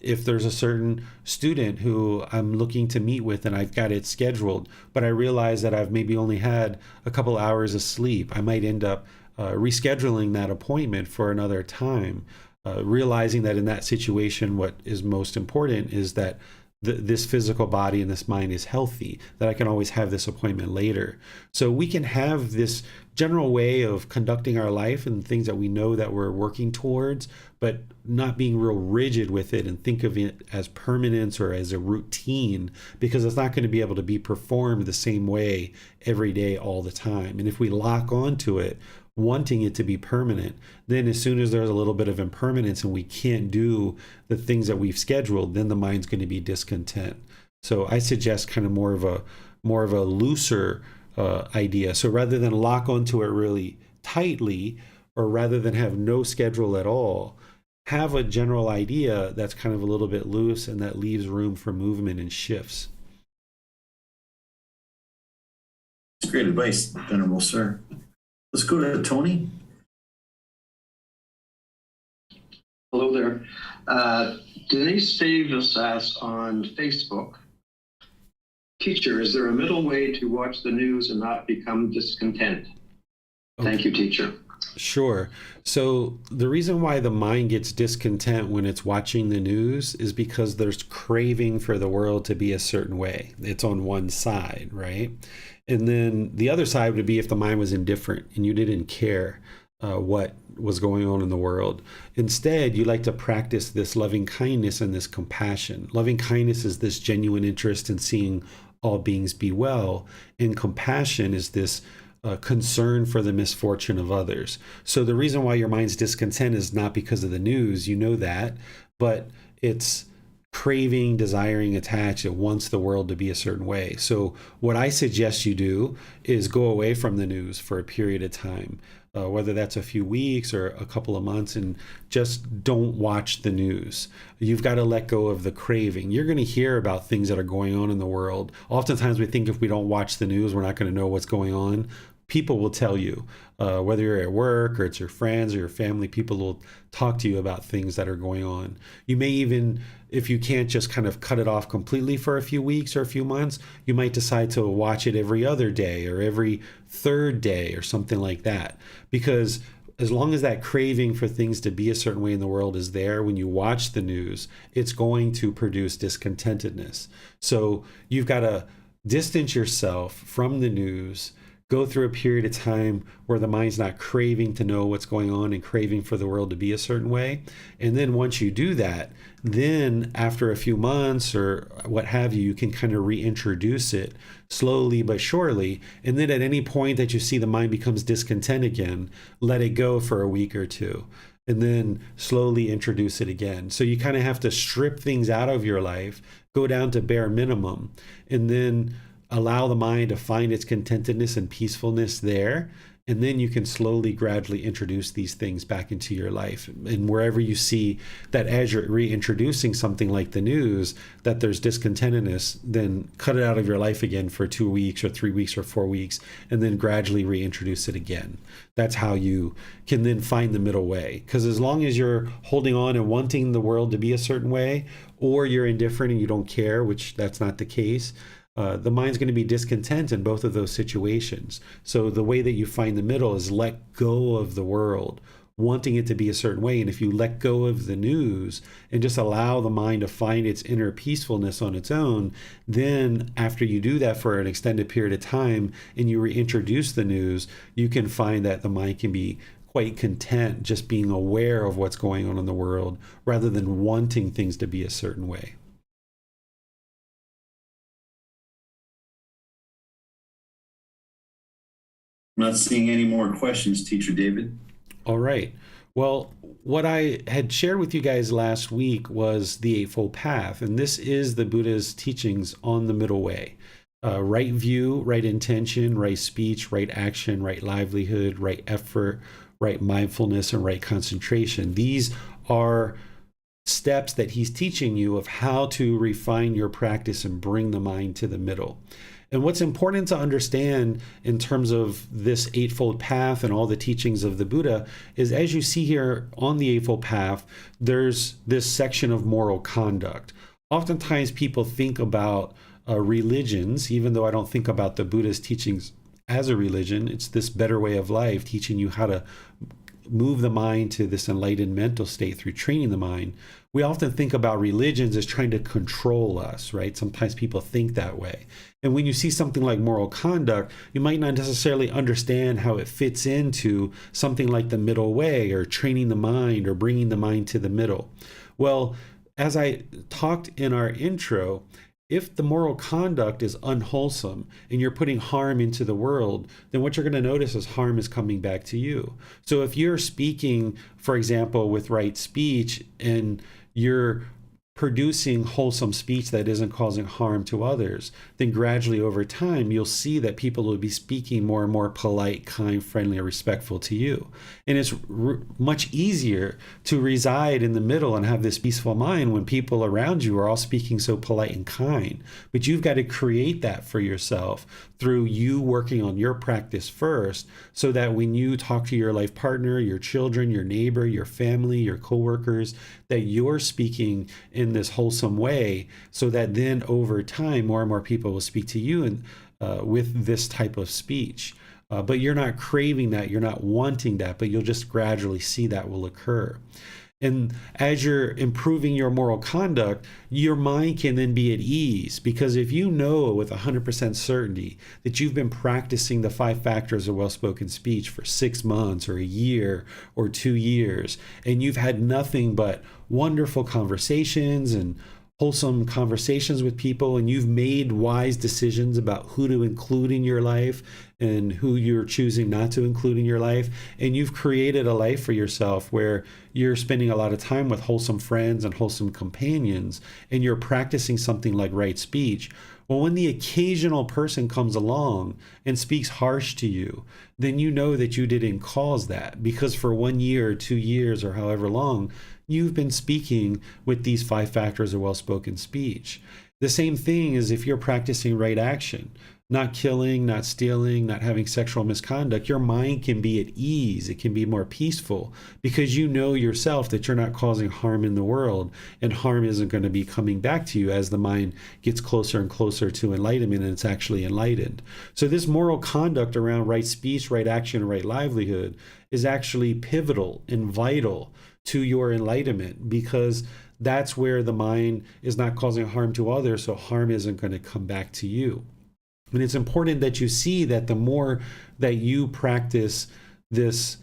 if there's a certain student who I'm looking to meet with and I've got it scheduled, but I realize that I've maybe only had a couple hours of sleep, I might end up rescheduling that appointment for another time, realizing that in that situation, what is most important is that this physical body and this mind is healthy, that I can always have this appointment later. So we can have this general way of conducting our life and things that we know that we're working towards, but not being real rigid with it and think of it as permanence or as a routine, because it's not going to be able to be performed the same way every day all the time. And if we lock onto it, wanting it to be permanent, then as soon as there's a little bit of impermanence and we can't do the things that we've scheduled, then the mind's going to be discontent. So I suggest kind of more of a looser idea. So rather than lock onto it really tightly, or rather than have no schedule at all, have a general idea that's kind of a little bit loose and that leaves room for movement and shifts. That's great advice, Venerable Sir. Let's go to Tony. Hello there. Denise Davis asks on Facebook, teacher, is there a middle way to watch the news and not become discontent? Okay. Thank you, teacher. Sure. So the reason why the mind gets discontent when it's watching the news is because there's craving for the world to be a certain way. It's on one side, right? And then the other side would be if the mind was indifferent and you didn't care what was going on in the world. Instead, you like to practice this loving kindness and this compassion. Loving kindness is this genuine interest in seeing all beings be well, and compassion is this concern for the misfortune of others. So the reason why your mind's discontent is not because of the news, you know that, but it's craving, desiring, attached. It wants the world to be a certain way. So what I suggest you do is go away from the news for a period of time, whether that's a few weeks or a couple of months, and just don't watch the news. You've got to let go of the craving. You're going to hear about things that are going on in the world. Oftentimes we think if we don't watch the news, we're not going to know what's going on. People will tell you, whether you're at work or it's your friends or your family, people will talk to you about things that are going on. You may even, if you can't just kind of cut it off completely for a few weeks or a few months, you might decide to watch it every other day or every third day or something like that. Because as long as that craving for things to be a certain way in the world is there, when you watch the news, it's going to produce discontentedness. So you've got to distance yourself from the news, go through a period of time where the mind's not craving to know what's going on and craving for the world to be a certain way. And then once you do that, then after a few months or what have you, you can kind of reintroduce it slowly but surely. And then at any point that you see the mind becomes discontent again, let it go for a week or two, and then slowly introduce it again. So you kind of have to strip things out of your life, go down to bare minimum, and then allow the mind to find its contentedness and peacefulness there. And then you can slowly, gradually introduce these things back into your life. And wherever you see that as you're reintroducing something like the news, that there's discontentedness, then cut it out of your life again for 2 weeks or 3 weeks or 4 weeks, and then gradually reintroduce it again. That's how you can then find the middle way. Because as long as you're holding on and wanting the world to be a certain way, or you're indifferent and you don't care, which that's not the case, the mind's going to be discontent in both of those situations. So the way that you find the middle is let go of the world, wanting it to be a certain way. And if you let go of the news and just allow the mind to find its inner peacefulness on its own, then after you do that for an extended period of time and you reintroduce the news, you can find that the mind can be quite content just being aware of what's going on in the world rather than wanting things to be a certain way. I'm not seeing any more questions, Teacher David. All right. Well, what I had shared with you guys last week was the Eightfold Path, and this is the Buddha's teachings on the middle way. Right view, right intention, right speech, right action, right livelihood, right effort, right mindfulness, and right concentration. These are steps that he's teaching you of how to refine your practice and bring the mind to the middle. And what's important to understand in terms of this Eightfold Path and all the teachings of the Buddha is, as you see here on the Eightfold Path, there's this section of moral conduct. Oftentimes people think about religions, even though I don't think about the Buddha's teachings as a religion. It's this better way of life, teaching you how to move the mind to this enlightened mental state through training the mind, we often think about religions as trying to control us, right? Sometimes people think that way. And when you see something like moral conduct, you might not necessarily understand how it fits into something like the middle way, or training the mind, or bringing the mind to the middle. Well, as I talked in our intro, if the moral conduct is unwholesome and you're putting harm into the world, then what you're going to notice is harm is coming back to you. So if you're speaking, for example, with right speech, and you're producing wholesome speech that isn't causing harm to others, then gradually over time, you'll see that people will be speaking more and more polite, kind, friendly, or respectful to you. And it's much easier to reside in the middle and have this peaceful mind when people around you are all speaking so polite and kind. But you've got to create that for yourself through you working on your practice first, so that when you talk to your life partner, your children, your neighbor, your family, your coworkers, that you're speaking in this wholesome way, so that then over time, more and more people will speak to you and with this type of speech. But you're not craving that, you're not wanting that, but you'll just gradually see that will occur. And as you're improving your moral conduct, your mind can then be at ease, because if you know with 100% certainty that you've been practicing the 5 factors of well-spoken speech for 6 months or a year or 2 years, and you've had nothing but wonderful conversations and wholesome conversations with people, and you've made wise decisions about who to include in your life and who you're choosing not to include in your life, and you've created a life for yourself where you're spending a lot of time with wholesome friends and wholesome companions, and you're practicing something like right speech. Well, when the occasional person comes along and speaks harsh to you, then you know that you didn't cause that, because for 1 year or 2 years or however long, you've been speaking with these 5 factors of well-spoken speech. The same thing is if you're practicing right action, not killing, not stealing, not having sexual misconduct, your mind can be at ease. It can be more peaceful, because you know yourself that you're not causing harm in the world, and harm isn't going to be coming back to you as the mind gets closer and closer to enlightenment, and it's actually enlightened. So this moral conduct around right speech, right action, and right livelihood is actually pivotal and vital to your enlightenment, because that's where the mind is not causing harm to others, so harm isn't going to come back to you. And it's important that you see that the more that you practice this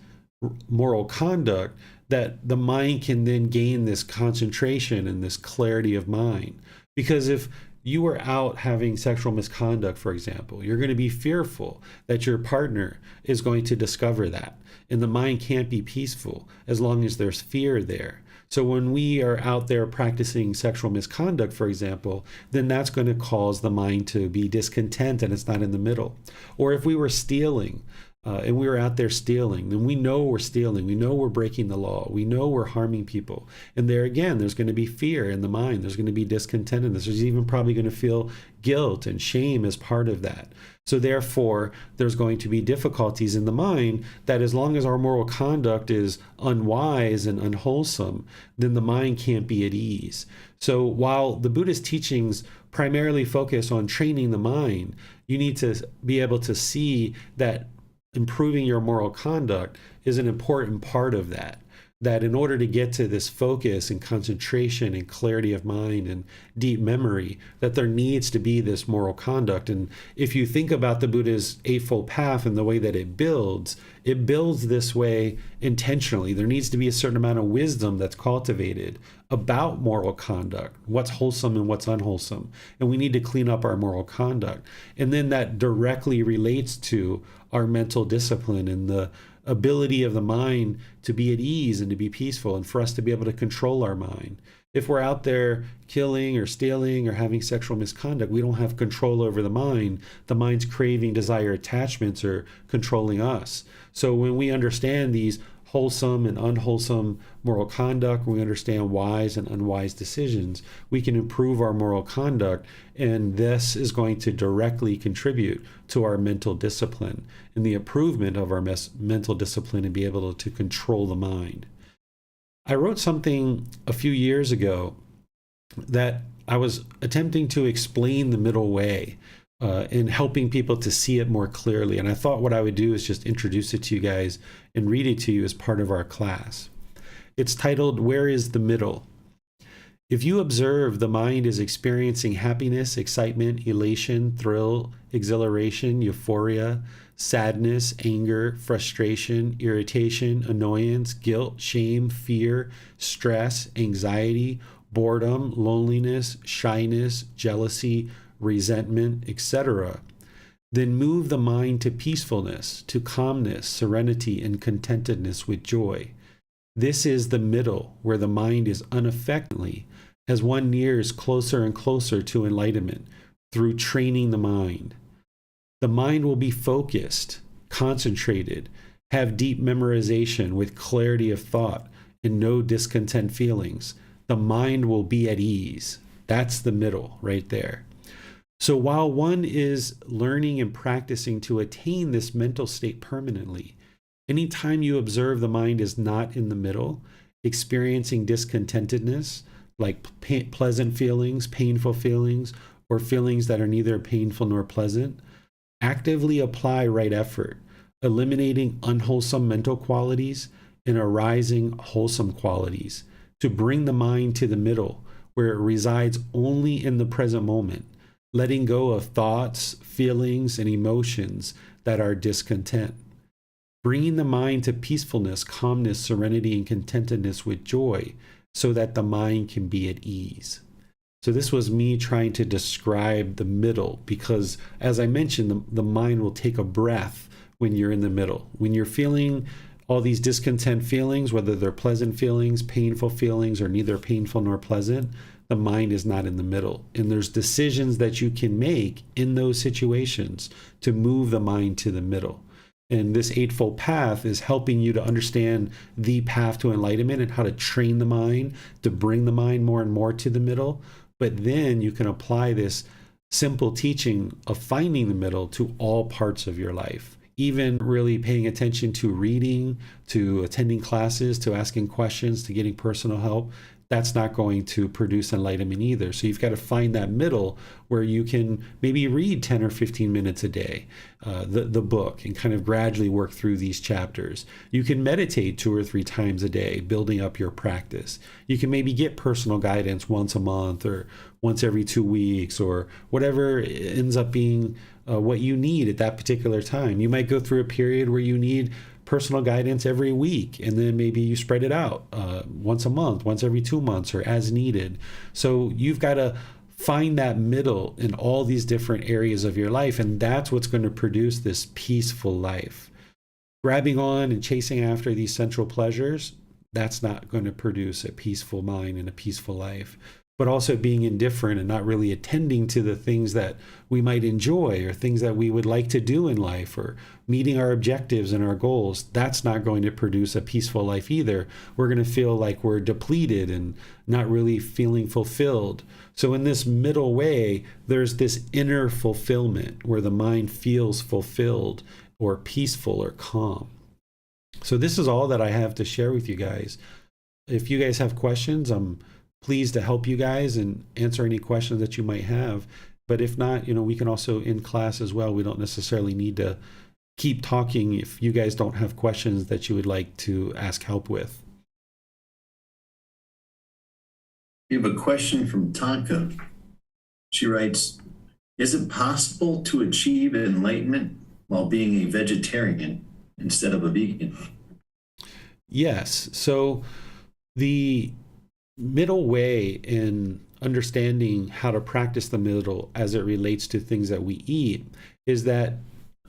moral conduct, that the mind can then gain this concentration and this clarity of mind. Because if you are out having sexual misconduct, for example, you're going to be fearful that your partner is going to discover that. And the mind can't be peaceful as long as there's fear there. So when we are out there practicing sexual misconduct, for example, then that's going to cause the mind to be discontent, and it's not in the middle. Or if we were stealing, and we were out there stealing, then we know we're stealing. We know we're breaking the law. We know we're harming people. And there again, there's going to be fear in the mind. There's going to be discontent in this. There's even probably going to feel guilt and shame as part of that. So therefore, there's going to be difficulties in the mind that as long as our moral conduct is unwise and unwholesome, then the mind can't be at ease. So while the Buddhist teachings primarily focus on training the mind, you need to be able to see that improving your moral conduct is an important part of that. That in order to get to this focus and concentration and clarity of mind and deep memory, that there needs to be this moral conduct. And if you think about the Buddha's Eightfold Path and the way that it builds this way intentionally. There needs to be a certain amount of wisdom that's cultivated about moral conduct, what's wholesome and what's unwholesome. And we need to clean up our moral conduct. And then that directly relates to our mental discipline and the ability of the mind to be at ease and to be peaceful, and for us to be able to control our mind. If we're out there killing or stealing or having sexual misconduct, we don't have control over the mind. The mind's craving, desire, attachments are controlling us. So when we understand these wholesome and unwholesome moral conduct, we understand wise and unwise decisions, we can improve our moral conduct, and this is going to directly contribute to our mental discipline and the improvement of our mental discipline and be able to control the mind. I wrote something a few years ago that I was attempting to explain the middle way, and helping people to see it more clearly. And I thought what I would do is just introduce it to you guys and read it to you as part of our class. It's titled, Where is the Middle? If you observe the mind is experiencing happiness, excitement, elation, thrill, exhilaration, euphoria, sadness, anger, frustration, irritation, annoyance, guilt, shame, fear, stress, anxiety, boredom, loneliness, shyness, jealousy, resentment, etc., then move the mind to peacefulness, to calmness, serenity, and contentedness with joy. This is the middle, where the mind is unaffectedly, as one nears closer and closer to enlightenment through training the mind. The mind will be focused, concentrated, have deep memorization with clarity of thought and no discontent feelings. The mind will be at ease. That's the middle right there. So while one is learning and practicing to attain this mental state permanently, anytime you observe the mind is not in the middle, experiencing discontentedness, like pleasant feelings, painful feelings, or feelings that are neither painful nor pleasant, actively apply right effort, eliminating unwholesome mental qualities and arising wholesome qualities, to bring the mind to the middle, where it resides only in the present moment, letting go of thoughts, feelings, and emotions that are discontent. Bringing the mind to peacefulness, calmness, serenity, and contentedness with joy, so that the mind can be at ease. So this was me trying to describe the middle, because as I mentioned, the mind will take a breath when you're in the middle. When you're feeling all these discontent feelings, whether they're pleasant feelings, painful feelings, or neither painful nor pleasant, the mind is not in the middle. And there's decisions that you can make in those situations to move the mind to the middle. And this Eightfold Path is helping you to understand the path to enlightenment and how to train the mind to bring the mind more and more to the middle. But then you can apply this simple teaching of finding the middle to all parts of your life. Even really paying attention to reading, to attending classes, to asking questions, to getting personal help. That's not going to produce enlightenment either. So you've got to find that middle where you can maybe read 10 or 15 minutes a day, the book, and kind of gradually work through these chapters. You can meditate 2 or 3 times a day, building up your practice. You can maybe get personal guidance once a month or once every 2 weeks, or whatever ends up being what you need at that particular time. You might go through a period where you need personal guidance every week, and then maybe you spread it out once a month, once every 2 months, or as needed. So you've got to find that middle in all these different areas of your life, and that's what's going to produce this peaceful life. Grabbing on and chasing after these sensual pleasures, that's not going to produce a peaceful mind and a peaceful life. But also being indifferent and not really attending to the things that we might enjoy or things that we would like to do in life, or meeting our objectives and our goals, that's not going to produce a peaceful life either. We're going to feel like we're depleted and not really feeling fulfilled. So in this middle way, there's this inner fulfillment where the mind feels fulfilled or peaceful or calm. So this is all that I have to share with you guys. If you guys have questions, I'm pleased to help you guys and answer any questions that you might have. But if not, we can also in class as well. We don't necessarily need to keep talking if you guys don't have questions that you would like to ask help with. We have a question from Tonka. She writes, is it possible to achieve enlightenment while being a vegetarian instead of a vegan? Yes. So the middle way in understanding how to practice the middle as it relates to things that we eat is that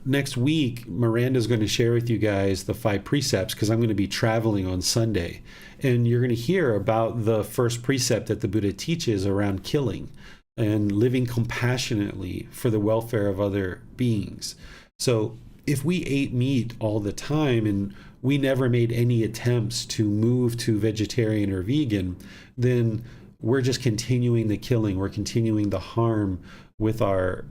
next week, Miranda is going to share with you guys the 5 precepts, because I'm going to be traveling on Sunday. And you're going to hear about the first precept that the Buddha teaches around killing and living compassionately for the welfare of other beings. So if we ate meat all the time and we never made any attempts to move to vegetarian or vegan, then we're just continuing the killing. We're continuing the harm with our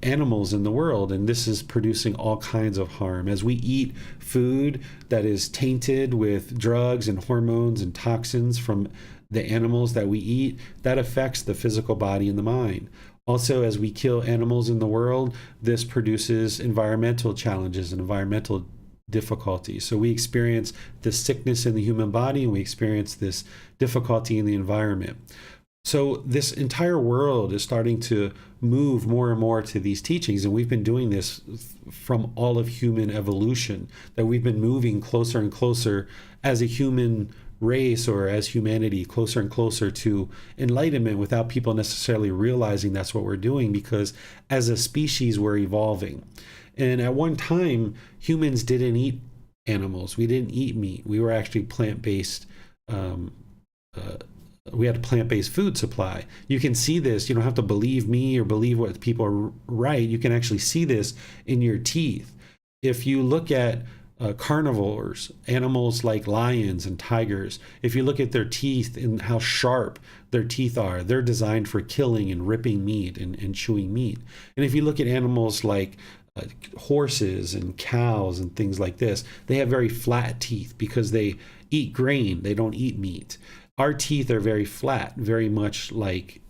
animals in the world, and this is producing all kinds of harm. As we eat food that is tainted with drugs and hormones and toxins from the animals that we eat, that affects the physical body and the mind. Also, as we kill animals in the world, this produces environmental challenges and environmental difficulties. So we experience this sickness in the human body, and we experience this difficulty in the environment. So this entire world is starting to move more and more to these teachings, and we've been doing this from all of human evolution, that we've been moving closer and closer as a human race, or as humanity, closer and closer to enlightenment, without people necessarily realizing that's what we're doing, because as a species we're evolving. And at one time, humans didn't eat animals. We didn't eat meat. We were actually plant-based. We had a plant-based food supply. You can see this. You don't have to believe me or believe what people write. You can actually see this in your teeth. If you look at carnivores, animals like lions and tigers, if you look at their teeth and how sharp their teeth are, they're designed for killing and ripping meat and chewing meat. And if you look at animals like horses and cows and things like this, they have very flat teeth because they eat grain. They don't eat meat. Our teeth are very flat, very much like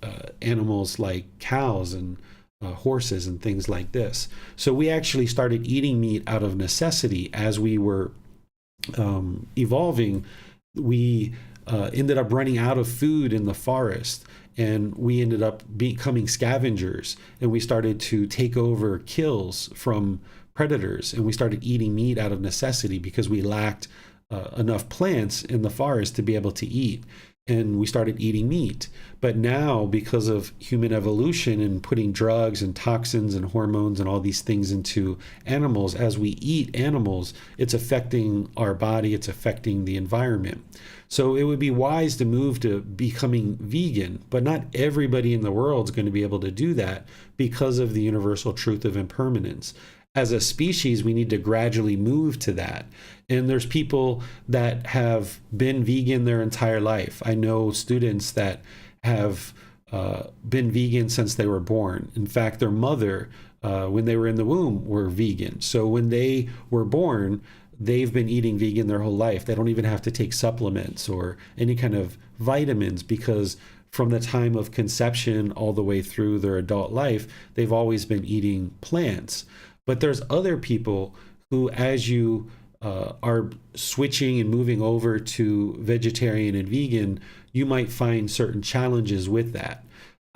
animals like cows and horses and things like this. So we actually started eating meat out of necessity. As we were evolving, we ended up running out of food in the forest, and we ended up becoming scavengers, and we started to take over kills from predators, and we started eating meat out of necessity because we lacked enough plants in the forest to be able to eat. And we started eating meat. But now, because of human evolution and putting drugs and toxins and hormones and all these things into animals, as we eat animals, it's affecting our body, it's affecting the environment. So it would be wise to move to becoming vegan, but not everybody in the world is going to be able to do that because of the universal truth of impermanence. As a species, we need to gradually move to that. And there's people that have been vegan their entire life. I know students that have been vegan since they were born. In fact, their mother, when they were in the womb, were vegan. So when they were born, they've been eating vegan their whole life. They don't even have to take supplements or any kind of vitamins, because from the time of conception all the way through their adult life, they've always been eating plants. But there's other people who, as you are switching and moving over to vegetarian and vegan, you might find certain challenges with that.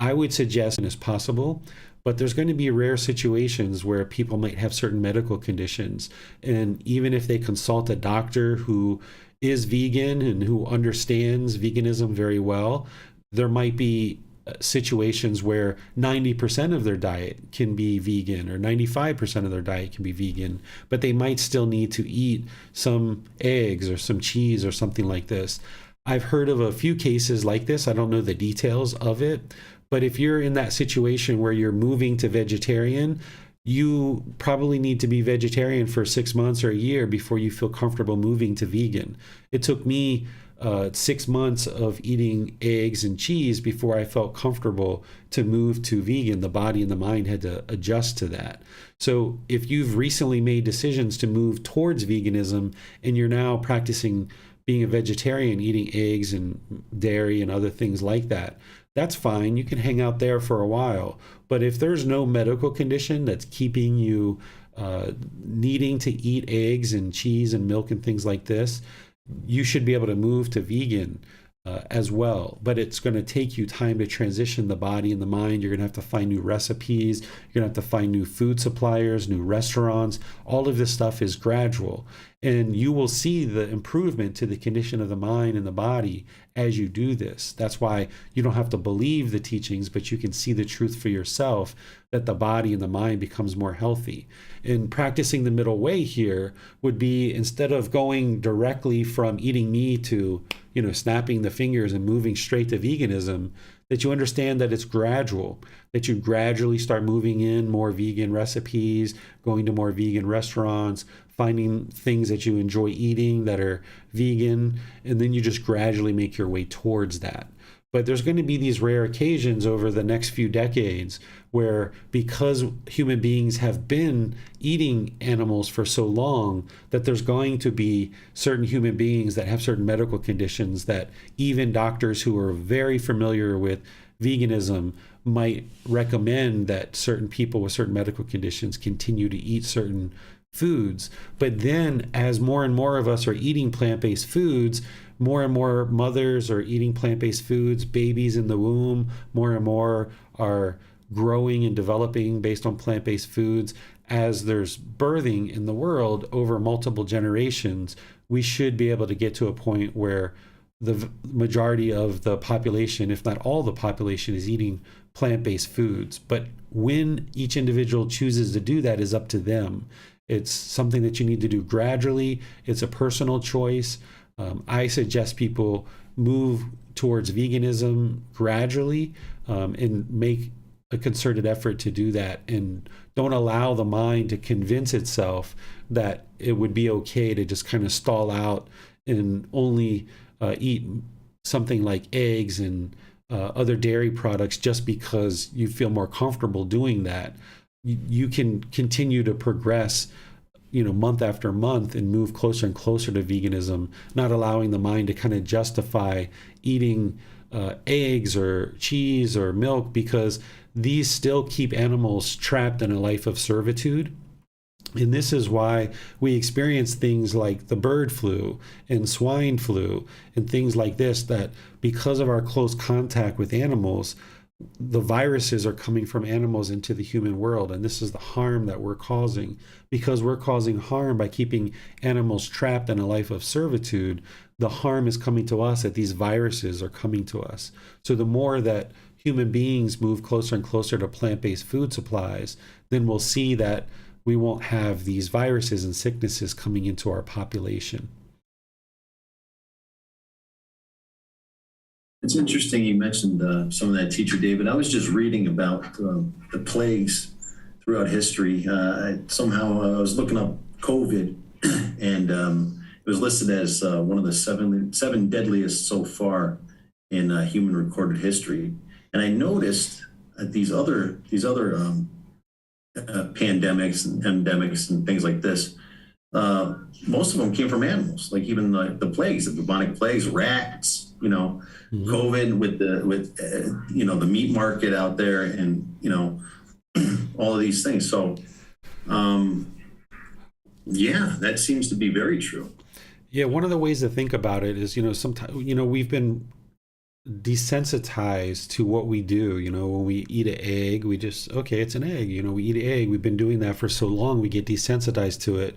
I would suggest it is possible, but there's going to be rare situations where people might have certain medical conditions. And even if they consult a doctor who is vegan and who understands veganism very well, there might be situations where 90% of their diet can be vegan, or 95% of their diet can be vegan, but they might still need to eat some eggs or some cheese or something like this. I've heard of a few cases like this. I don't know the details of it, but if you're in that situation where you're moving to vegetarian, you probably need to be vegetarian for 6 months or a year before you feel comfortable moving to vegan. It took me 6 months of eating eggs and cheese before I felt comfortable to move to vegan. The body and the mind had to adjust to that. So if you've recently made decisions to move towards veganism and you're now practicing being a vegetarian, eating eggs and dairy and other things like that, that's fine. You can hang out there for a while. But if there's no medical condition that's keeping you needing to eat eggs and cheese and milk and things like this, you should be able to move to vegan as well. But it's going to take you time to transition the body and the mind. You're going to have to find new recipes. You're going to have to find new food suppliers, new restaurants. All of this stuff is gradual. And you will see the improvement to the condition of the mind and the body as you do this. That's why you don't have to believe the teachings, but you can see the truth for yourself, that the body and the mind becomes more healthy. And practicing the middle way here would be, instead of going directly from eating meat to, snapping the fingers and moving straight to veganism, that you understand that it's gradual, that you gradually start moving in more vegan recipes, going to more vegan restaurants, finding things that you enjoy eating that are vegan, and then you just gradually make your way towards that. But there's going to be these rare occasions over the next few decades where, because human beings have been eating animals for so long, that there's going to be certain human beings that have certain medical conditions that even doctors who are very familiar with veganism might recommend that certain people with certain medical conditions continue to eat certain foods. But then, as more and more of us are eating plant-based foods, more and more mothers are eating plant-based foods, babies in the womb more and more are growing and developing based on plant-based foods. As there's birthing in the world over multiple generations, we should be able to get to a point where the majority of the population, if not all the population, is eating plant-based foods. But when each individual chooses to do that is up to them. It's something that you need to do gradually. It's a personal choice. I suggest people move towards veganism gradually, and make a concerted effort to do that, and don't allow the mind to convince itself that it would be okay to just kind of stall out and only eat something like eggs and other dairy products just because you feel more comfortable doing that. You can continue to progress, month after month, and move closer and closer to veganism, not allowing the mind to kind of justify eating eggs or cheese or milk, because these still keep animals trapped in a life of servitude. And this is why we experience things like the bird flu and swine flu and things like this, that because of our close contact with animals, the viruses are coming from animals into the human world. And this is the harm that we're causing, because we're causing harm by keeping animals trapped in a life of servitude. The harm is coming to us, that these viruses are coming to us. So the more that human beings move closer and closer to plant-based food supplies, then we'll see that we won't have these viruses and sicknesses coming into our population. It's interesting you mentioned some of that, Teacher David. I was just reading about the plagues throughout history. Somehow I was looking up COVID, and it was listed as one of the seven deadliest so far in human recorded history. And I noticed that these other pandemics and endemics and things like this, most of them came from animals. Like even the plagues, the bubonic plagues, rats. Mm-hmm. COVID with the meat market out there, and all of these things. So that seems to be very true. Yeah, one of the ways to think about it is, sometimes, we've been desensitized to what we do. When we eat an egg, we just, okay, it's an egg. We eat an egg. We've been doing that for so long, we get desensitized to it.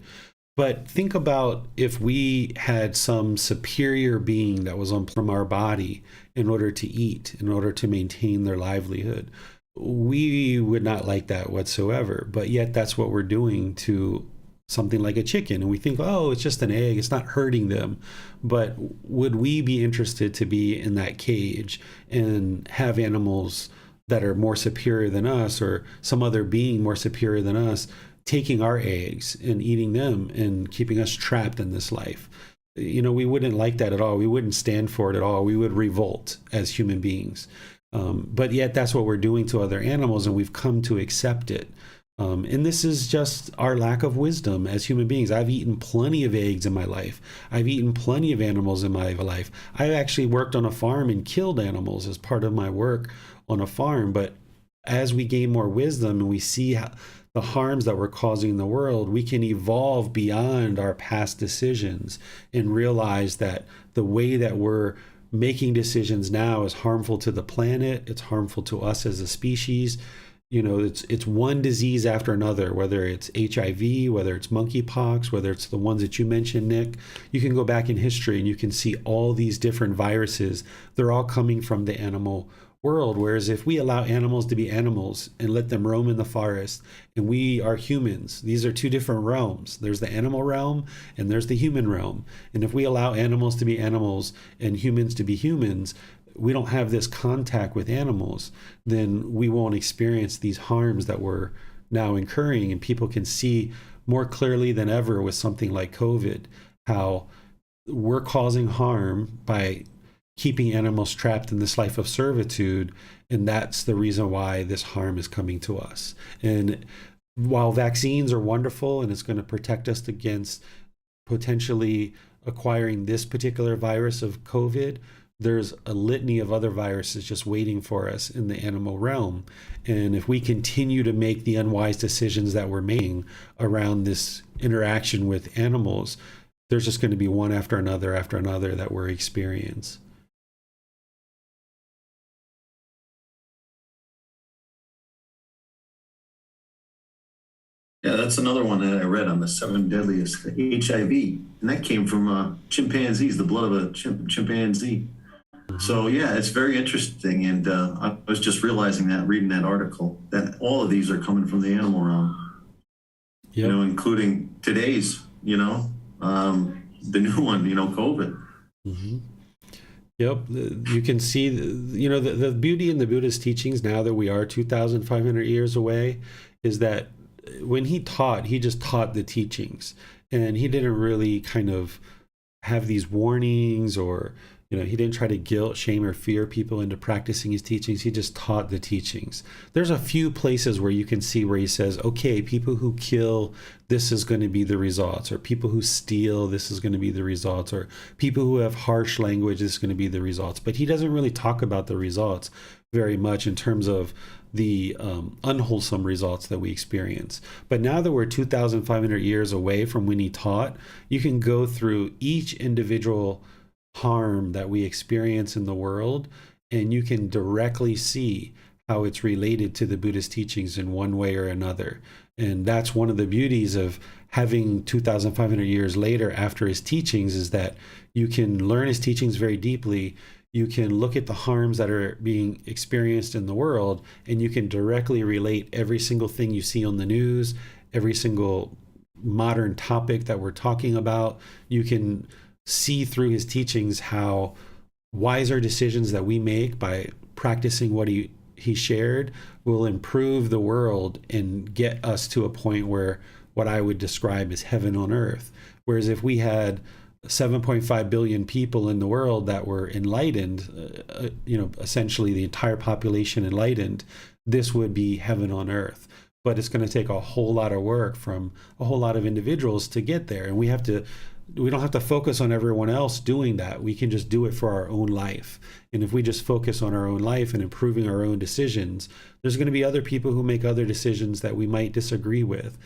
But think about if we had some superior being that was from our body in order to eat, in order to maintain their livelihood. We would not like that whatsoever. But yet that's what we're doing to something like a chicken. And we think, oh, it's just an egg, it's not hurting them. But would we be interested to be in that cage and have animals that are more superior than us, or some other being more superior than us, taking our eggs and eating them and keeping us trapped in this life? We wouldn't like that at all. We wouldn't stand for it at all. We would revolt as human beings. But yet that's what we're doing to other animals, and we've come to accept it. And this is just our lack of wisdom as human beings. I've eaten plenty of eggs in my life. I've eaten plenty of animals in my life. I've actually worked on a farm and killed animals as part of my work on a farm. But as we gain more wisdom and we see the harms that we're causing in the world, we can evolve beyond our past decisions and realize that the way that we're making decisions now is harmful to the planet. It's harmful to us as a species. It's one disease after another, whether it's HIV, whether it's monkeypox, whether it's the ones that you mentioned, Nick. You can go back in history and you can see all these different viruses. They're all coming from the animal world. Whereas if we allow animals to be animals and let them roam in the forest, and we are humans, these are two different realms. There's the animal realm and there's the human realm. And if we allow animals to be animals and humans to be humans, we don't have this contact with animals, then we won't experience these harms that we're now incurring. And people can see more clearly than ever with something like COVID, how we're causing harm by keeping animals trapped in this life of servitude, and that's the reason why this harm is coming to us. And while vaccines are wonderful and it's going to protect us against potentially acquiring this particular virus of COVID, there's a litany of other viruses just waiting for us in the animal realm. And if we continue to make the unwise decisions that we're making around this interaction with animals, there's just going to be one after another that we're experiencing. Yeah, that's another one that I read on the 7 deadliest HIV, and that came from chimpanzees, the blood of a chimpanzee. So yeah, it's very interesting, and I was just realizing that reading that article that all of these are coming from the animal realm. Yep. You know, including today's, the new one, COVID. Mm-hmm. Yep, you can see, the beauty in the Buddha's teachings now that we are 2,500 years away is that when he taught, he just taught the teachings, and he didn't really kind of have these warnings, or he didn't try to guilt, shame, or fear people into practicing his teachings. He just taught the teachings. There's a few places where you can see where he says, okay, people who kill, this is going to be the results, or people who steal, this is going to be the results, or people who have harsh language, this is going to be the results. But he doesn't really talk about the results very much in terms of the unwholesome results that we experience. But now that we're 2,500 years away from when he taught, you can go through each individual harm that we experience in the world, and you can directly see how it's related to the Buddhist teachings in one way or another. And that's one of the beauties of having 2,500 years later after his teachings, is that you can learn his teachings very deeply. You can look at the harms that are being experienced in the world, and you can directly relate every single thing you see on the news, every single modern topic that we're talking about. You can see through his teachings how wiser decisions that we make by practicing what he shared will improve the world and get us to a point where what I would describe as heaven on earth. Whereas if we had 7.5 billion people in the world that were enlightened, essentially the entire population enlightened, this would be heaven on earth. But it's going to take a whole lot of work from a whole lot of individuals to get there. And we don't have to focus on everyone else doing that. We can just do it for our own life. And if we just focus on our own life and improving our own decisions, there's going to be other people who make other decisions that we might disagree with.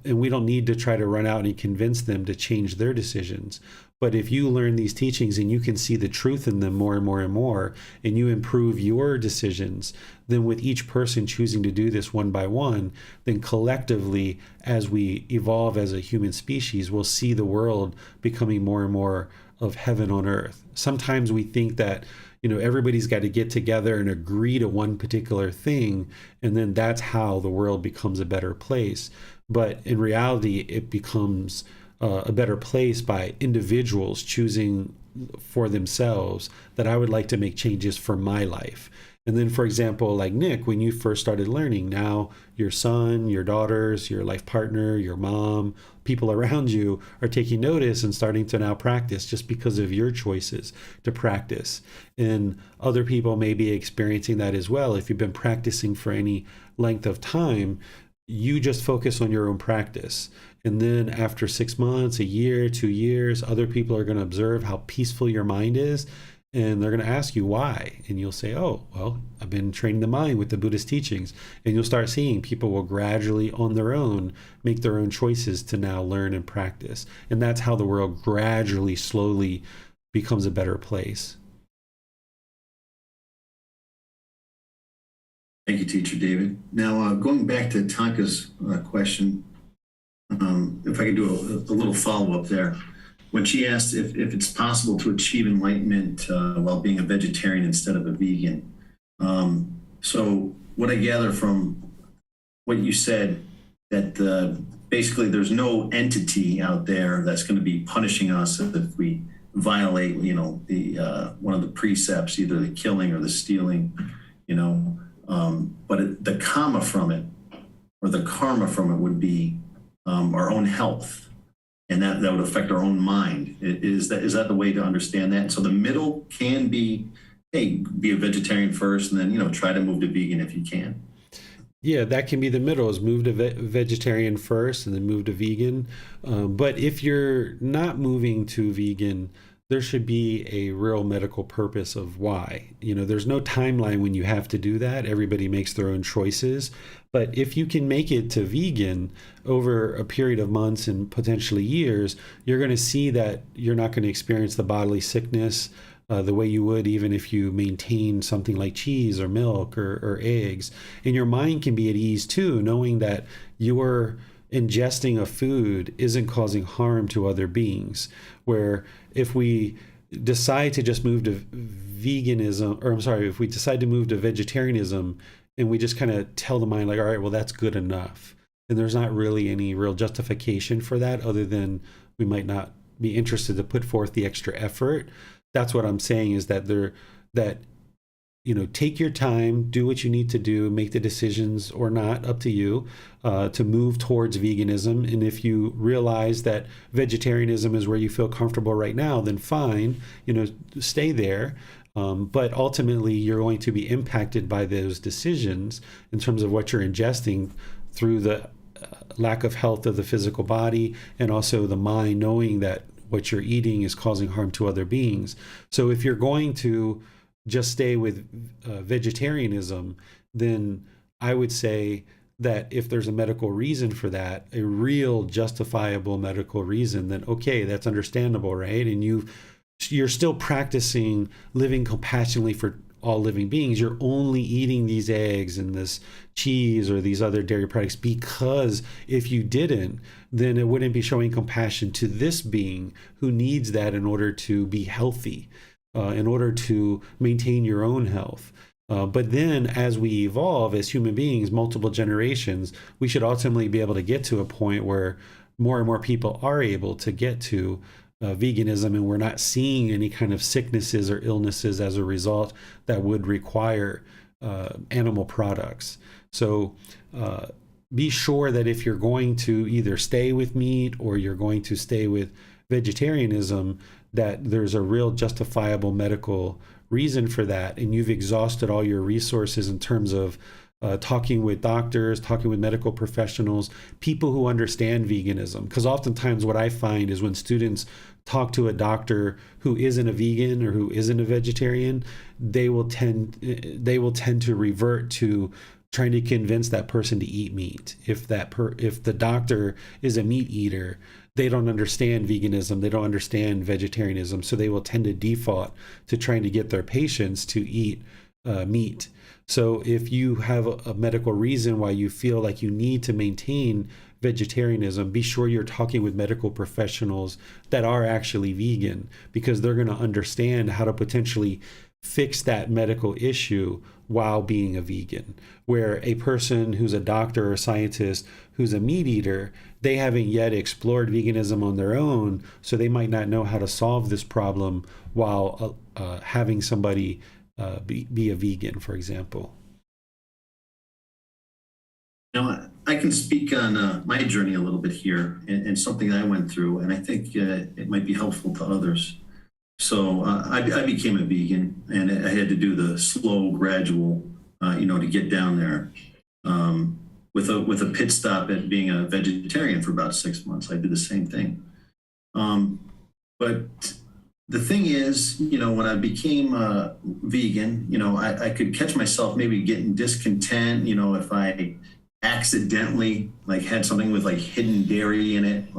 And we don't need to try to run out and convince them to change their decisions. But if you learn these teachings and you can see the truth in them more and more and more, and you improve your decisions, then with each person choosing to do this one by one, then collectively, as we evolve as a human species, we'll see the world becoming more and more of heaven on earth. Sometimes we think that, everybody's got to get together and agree to one particular thing, and then that's how the world becomes a better place. But in reality, it becomes a better place by individuals choosing for themselves that I would like to make changes for my life. And then, for example, like Nick, when you first started learning, now your son, your daughters, your life partner, your mom, people around you are taking notice and starting to now practice just because of your choices to practice. And other people may be experiencing that as well. If you've been practicing for any length of time, you just focus on your own practice. And then after 6 months, a year, 2 years, other people are going to observe how peaceful your mind is. And they're going to ask you why. And you'll say, oh, well, I've been training the mind with the Buddhist teachings. And you'll start seeing people will gradually on their own make their own choices to now learn and practice. And that's how the world gradually, slowly becomes a better place. Thank you, Teacher David. Now, going back to Tanka's question, if I could do a little follow-up there. When she asked if it's possible to achieve enlightenment while being a vegetarian instead of a vegan. So what I gather from what you said, that basically there's no entity out there that's going to be punishing us if we violate, the one of the precepts, either the killing or the stealing, but the karma from it, or the karma from it, would be our own health. and that would affect our own mind. Is that the way to understand that? So the middle can be, hey, be a vegetarian first, and then try to move to vegan if you can. Yeah, that can be the middle, is move to vegetarian first and then move to vegan. But if you're not moving to vegan, there should be a real medical purpose of why. There's no timeline when you have to do that. Everybody makes their own choices. But if you can make it to vegan over a period of months and potentially years, you're going to see that you're not going to experience the bodily sickness the way you would even if you maintain something like cheese or milk or eggs. And your mind can be at ease too, knowing that you're ingesting a food isn't causing harm to other beings. Where if we decide to just move to veganism, or I'm sorry, if we decide to move to vegetarianism and we just kind of tell the mind like, all right, well, that's good enough. And there's not really any real justification for that other than we might not be interested to put forth the extra effort. That's what I'm saying, is that take your time, do what you need to do, make the decisions or not, up to you, to move towards veganism. And if you realize that vegetarianism is where you feel comfortable right now, then fine, stay there. But ultimately, you're going to be impacted by those decisions in terms of what you're ingesting through the lack of health of the physical body and also the mind, knowing that what you're eating is causing harm to other beings. So if you're going to just stay with vegetarianism, then I would say that if there's a medical reason for that, a real justifiable medical reason, then okay, that's understandable, right? And you're still practicing living compassionately for all living beings. You're only eating these eggs and this cheese or these other dairy products because if you didn't, then it wouldn't be showing compassion to this being who needs that in order to be healthy, in order to maintain your own health. But then as we evolve as human beings, multiple generations, we should ultimately be able to get to a point where more and more people are able to get to veganism, and we're not seeing any kind of sicknesses or illnesses as a result that would require animal products. So be sure that if you're going to either stay with meat or you're going to stay with vegetarianism, that there's a real justifiable medical reason for that, and you've exhausted all your resources in terms of talking with doctors, talking with medical professionals, people who understand veganism. Because oftentimes what I find is when students talk to a doctor who isn't a vegan or who isn't a vegetarian, they will tend to revert to trying to convince that person to eat meat. If the doctor is a meat eater, they don't understand veganism, they don't understand vegetarianism, so they will tend to default to trying to get their patients to eat meat. So if you have a medical reason why you feel like you need to maintain vegetarianism, be sure you're talking with medical professionals that are actually vegan, because they're going to understand how to potentially fix that medical issue while being a vegan. Where a person who's a doctor or a scientist who's a meat eater, they haven't yet explored veganism on their own, so they might not know how to solve this problem while having somebody be a vegan, for example. Now, I can speak on my journey a little bit here and something I went through, and I think it might be helpful to others. So I became a vegan, and I had to do the slow, gradual, to get down there. With a pit stop at being a vegetarian for about 6 months, I did the same thing. But the thing is, when I became vegan, I could catch myself maybe getting discontent, if I accidentally had something with hidden dairy in it,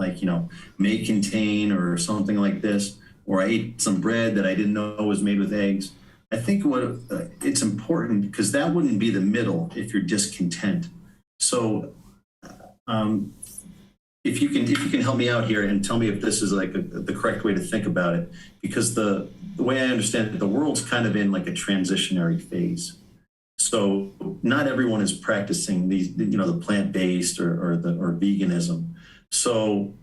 may contain or something like this, or I ate some bread that I didn't know was made with eggs. I think it's important, because that wouldn't be the middle if you're discontent. So if you can help me out here and tell me if this is the correct way to think about it, because the way I understand it, the world's kind of in a transitionary phase. So not everyone is practicing these, the plant-based or veganism. So,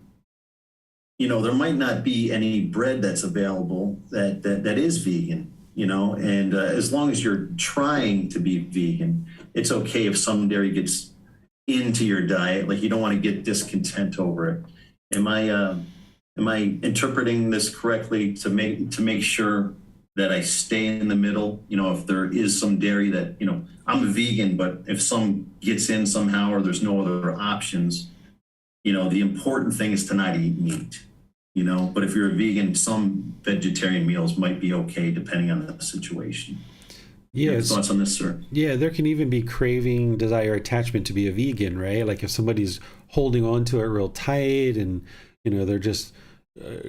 there might not be any bread that's available that is vegan, and as long as you're trying to be vegan, it's okay if some dairy gets into your diet. You don't want to get discontent over it. Am I Am I interpreting this correctly to make sure that I stay in the middle? If there is some dairy that, I'm a vegan, but if some gets in somehow or there's no other options, the important thing is to not eat meat. But if you're a vegan, some vegetarian meals might be okay depending on the situation. Yeah, Thoughts on this, sir? yeah, there can even be craving, desire, attachment to be a vegan, right? Like if somebody's holding on to it real tight and, they're just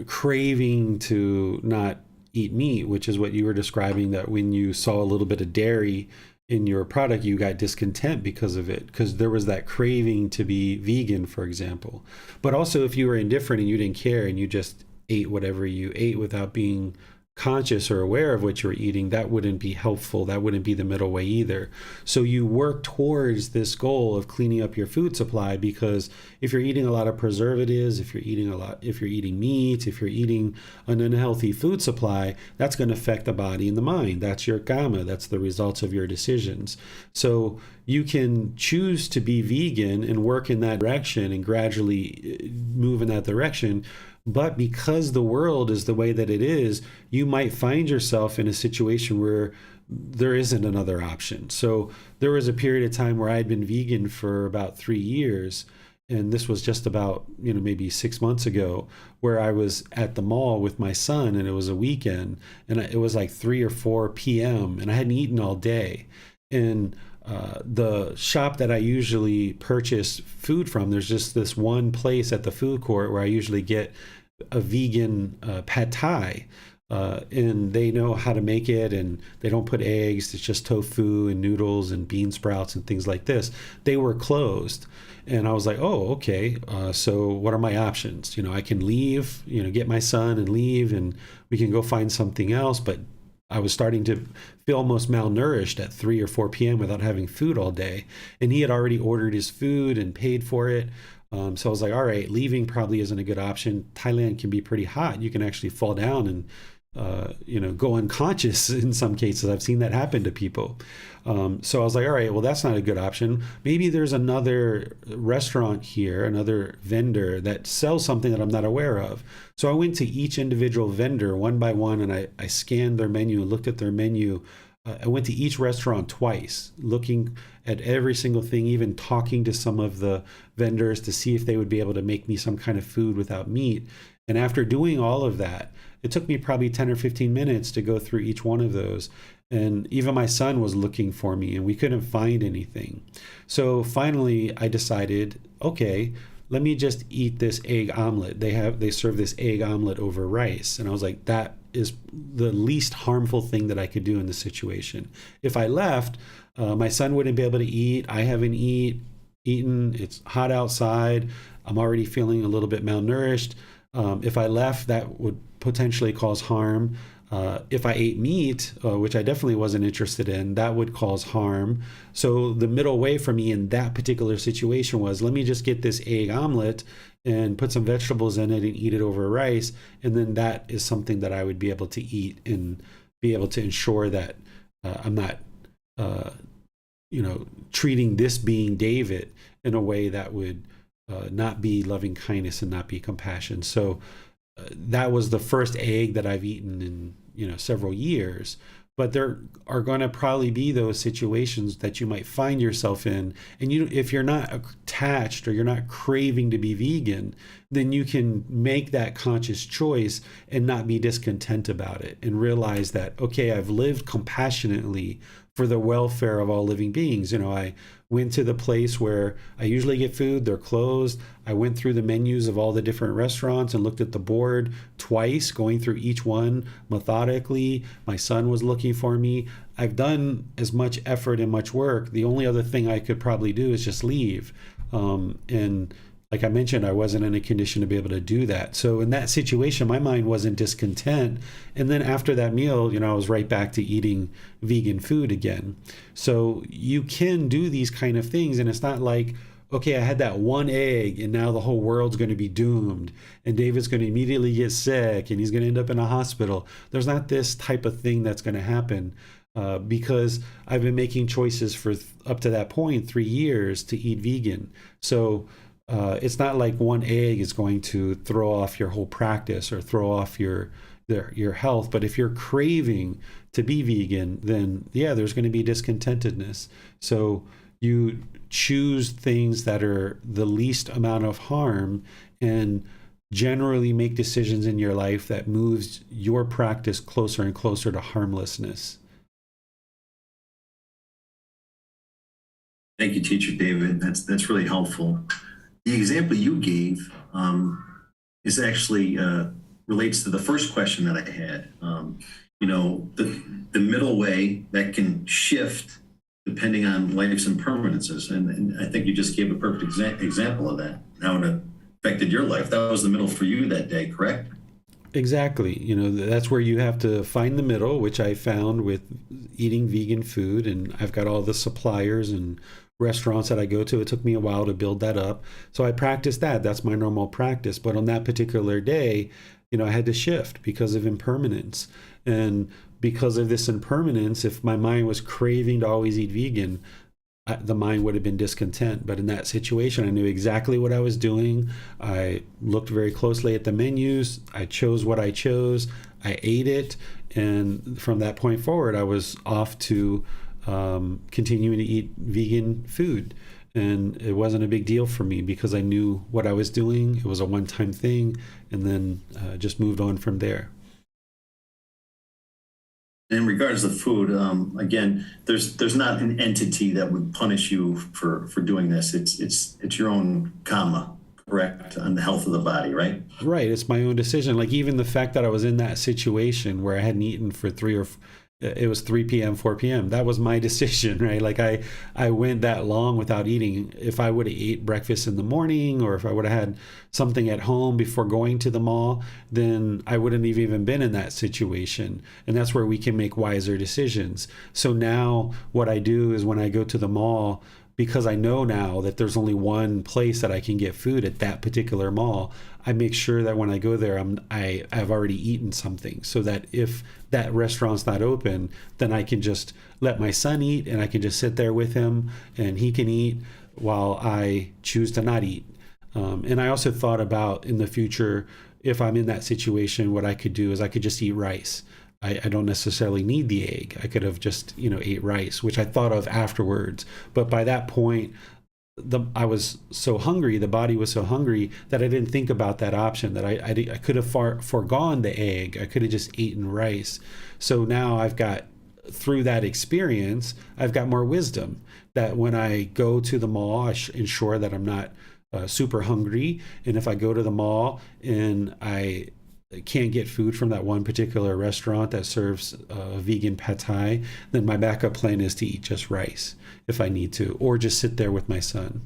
craving to not eat meat, which is what you were describing, that when you saw a little bit of dairy in your product, you got discontent because of it, because there was that craving to be vegan, for example. But also if you were indifferent and you didn't care and you just ate whatever you ate without being conscious or aware of what you're eating, that wouldn't be helpful. That wouldn't be the middle way either. So you work towards this goal of cleaning up your food supply, because if you're eating a lot of preservatives, if you're eating meat, if you're eating an unhealthy food supply, that's going to affect the body and the mind. That's your karma. That's the results of your decisions. So you can choose to be vegan and work in that direction and gradually move in that direction. But because the world is the way that it is, you might find yourself in a situation where there isn't another option. So there was a period of time where I'd been vegan for about 3 years. And this was just about, maybe 6 months ago, where I was at the mall with my son, and it was a weekend, and it was like 3 or 4 p.m. and I hadn't eaten all day. And the shop that I usually purchase food from, there's just this one place at the food court where I usually get a vegan pad thai, and they know how to make it, and they don't put eggs. It's just tofu and noodles and bean sprouts and things like this. They were closed, and I was like, oh, okay. So what are my options? I can leave, get my son and leave, and we can go find something else. But I was starting to feel almost malnourished at 3 or 4 p.m. without having food all day. And he had already ordered his food and paid for it. So I was like, all right, leaving probably isn't a good option. Thailand can be pretty hot. You can actually fall down and, go unconscious in some cases. I've seen that happen to people. So I was like, all right, well, that's not a good option. Maybe there's another restaurant here, another vendor that sells something that I'm not aware of. So I went to each individual vendor one by one, and I scanned their menu, looked at their menu. I went to each restaurant twice, looking at every single thing, even talking to some of the vendors to see if they would be able to make me some kind of food without meat. And after doing all of that, it took me probably 10 or 15 minutes to go through each one of those. And even my son was looking for me, and we couldn't find anything. So finally, I decided, okay, let me just eat this egg omelet. They serve this egg omelet over rice. And I was like, that is the least harmful thing that I could do in this situation. If I left, my son wouldn't be able to eat. I haven't eaten. It's hot outside. I'm already feeling a little bit malnourished. If I left, that would potentially cause harm. If I ate meat, which I definitely wasn't interested in, that would cause harm. So the middle way for me in that particular situation was, let me just get this egg omelet and put some vegetables in it and eat it over rice. And then that is something that I would be able to eat and be able to ensure that I'm not, treating this being David in a way that would not be loving kindness and not be compassion. So that was the first egg that I've eaten in several years. But there are going to probably be those situations that you might find yourself in, and if you're not attached or you're not craving to be vegan, then you can make that conscious choice and not be discontent about it, and realize that, okay, I've lived compassionately for the welfare of all living beings. I went to the place where I usually get food, they're closed. I went through the menus of all the different restaurants and looked at the board twice, going through each one methodically. My son was looking for me. I've done as much effort and much work. The only other thing I could probably do is just leave. And like I mentioned, I wasn't in a condition to be able to do that. So in that situation, my mind wasn't discontent. And then after that meal, I was right back to eating vegan food again. So you can do these kind of things. And it's not like, okay, I had that one egg and now the whole world's going to be doomed and David's going to immediately get sick and he's going to end up in a hospital. There's not this type of thing that's going to happen. Because I've been making choices for up to that point 3 years to eat vegan. So it's not like one egg is going to throw off your whole practice or throw off your health. But if you're craving to be vegan, then yeah, there's going to be discontentedness. So you choose things that are the least amount of harm and generally make decisions in your life that moves your practice closer and closer to harmlessness. Thank you, Teacher David. That's really helpful. The example you gave is actually relates to the first question that I had. The middle way that can shift depending on life's impermanences, and I think you just gave a perfect example of that. How it affected your life. That was the middle for you that day, correct? Exactly. That's where you have to find the middle, which I found with eating vegan food. And I've got all the suppliers and restaurants that I go to. It took me a while to build that up. So I practiced that. That's my normal practice. But on that particular day, I had to shift because of impermanence. And because of this impermanence, if my mind was craving to always eat vegan, the mind would have been discontent. But in that situation, I knew exactly what I was doing. I looked very closely at the menus. I chose what I chose. I ate it. And from that point forward, I was off to continuing to eat vegan food. And it wasn't a big deal for me because I knew what I was doing. It was a one-time thing, and then just moved on from there. In regards to food, again, there's not an entity that would punish you for doing this. It's your own karma, correct, on the health of the body, right? Right. It's my own decision. Like even the fact that I was in that situation where I hadn't eaten for it was 3 p.m., 4 p.m. That was my decision, right? Like I went that long without eating. If I would have ate breakfast in the morning, or if I would have had something at home before going to the mall, then I wouldn't have even been in that situation. And that's where we can make wiser decisions. So now what I do is when I go to the mall, because I know now that there's only one place that I can get food at that particular mall, I make sure that when I go there, I've already eaten something, so that if that restaurant's not open, then I can just let my son eat, and I can just sit there with him, and he can eat while I choose to not eat. And I also thought about in the future, if I'm in that situation, what I could do is I could just eat rice. I don't necessarily need the egg. I could have just, ate rice, which I thought of afterwards. But by that point, I was so hungry, the body was so hungry that I didn't think about that option, that I could have foregone the egg. I could have just eaten rice. So now through that experience, I've got more wisdom that when I go to the mall, I ensure that I'm not super hungry. And if I go to the mall and I can't get food from that one particular restaurant that serves vegan pad thai, then my backup plan is to eat just rice if I need to, or just sit there with my son.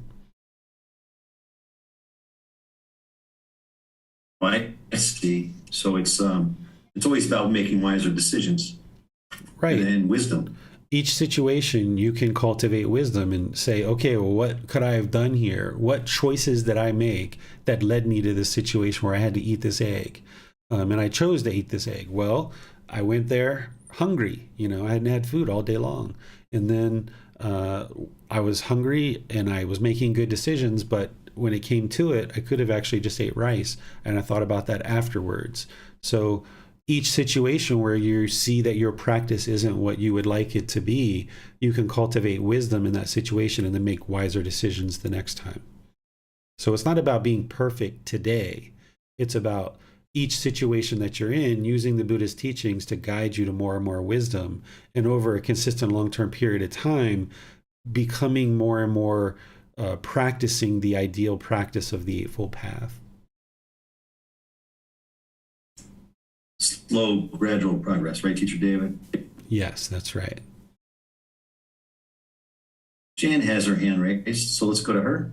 I see. So it's always about making wiser decisions, Right. and wisdom. Each situation you can cultivate wisdom and say, okay, well, what could I have done here? What choices did I make that led me to this situation where I had to eat this egg? And I chose to eat this egg. Well, I went there hungry. I hadn't had food all day long. And then I was hungry and I was making good decisions. But when it came to it, I could have actually just ate rice. And I thought about that afterwards. So each situation where you see that your practice isn't what you would like it to be, you can cultivate wisdom in that situation and then make wiser decisions the next time. So it's not about being perfect today. It's about each situation that you're in, using the Buddha's teachings to guide you to more and more wisdom, and over a consistent long-term period of time, becoming more and more practicing the ideal practice of the Eightfold Path. Slow, gradual progress, right, Teacher David? Yes, that's right. Jan has her hand raised, so let's go to her.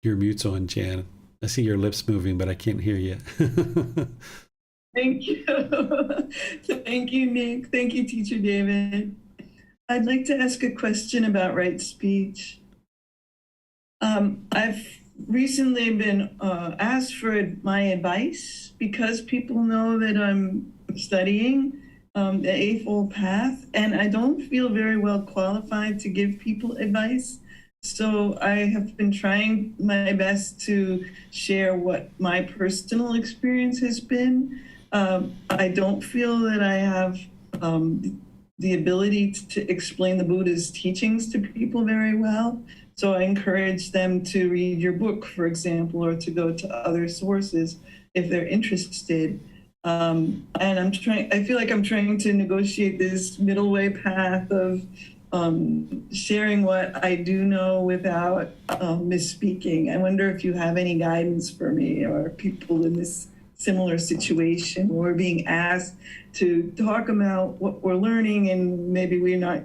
Your mute's on, Jan. I see your lips moving, but I can't hear you. Thank you. Thank you, Nick. Thank you, Teacher David. I'd like to ask a question about right speech. I've recently been asked for my advice because people know that I'm studying. the Eightfold Path, and I don't feel very well qualified to give people advice. So I have been trying my best to share what my personal experience has been. I don't feel that I have the ability to explain the Buddha's teachings to people very well. So I encourage them to read your book, for example, or to go to other sources if they're interested. And I feel like I'm trying to negotiate this middle way path of sharing what I do know without misspeaking. I wonder if you have any guidance for me or people in this similar situation who are being asked to talk about what we're learning and maybe we're not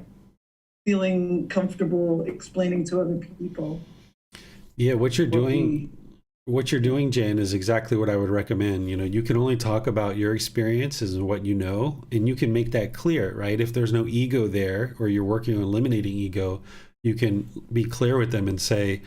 feeling comfortable explaining to other people. Yeah, what you're doing, Jen, is exactly what I would recommend. You know, you can only talk about your experiences and what you know, and you can make that clear, right? If there's no ego there, or you're working on eliminating ego, you can be clear with them and say,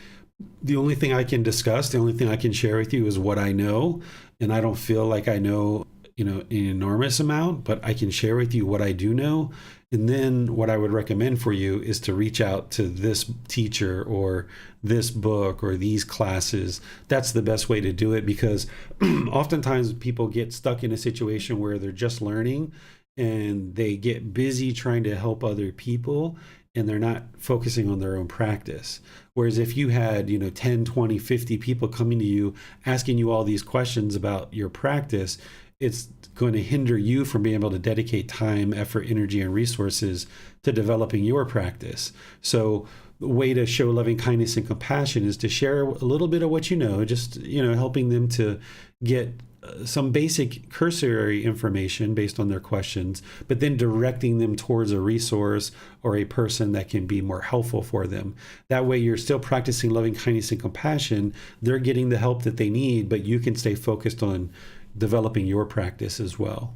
the only thing I can discuss, the only thing I can share with you is what I know. And I don't feel like I know, an enormous amount, but I can share with you what I do know. And then what I would recommend for you is to reach out to this teacher or this book or these classes. That's the best way to do it, because oftentimes people get stuck in a situation where they're just learning and they get busy trying to help other people and they're not focusing on their own practice. Whereas if you had, 10, 20, 50 people coming to you, asking you all these questions about your practice, it's going to hinder you from being able to dedicate time, effort, energy, and resources to developing your practice. So the way to show loving kindness and compassion is to share a little bit of what you know, just, helping them to get some basic cursory information based on their questions, but then directing them towards a resource or a person that can be more helpful for them. That way you're still practicing loving kindness and compassion. They're getting the help that they need, but you can stay focused on developing your practice as well.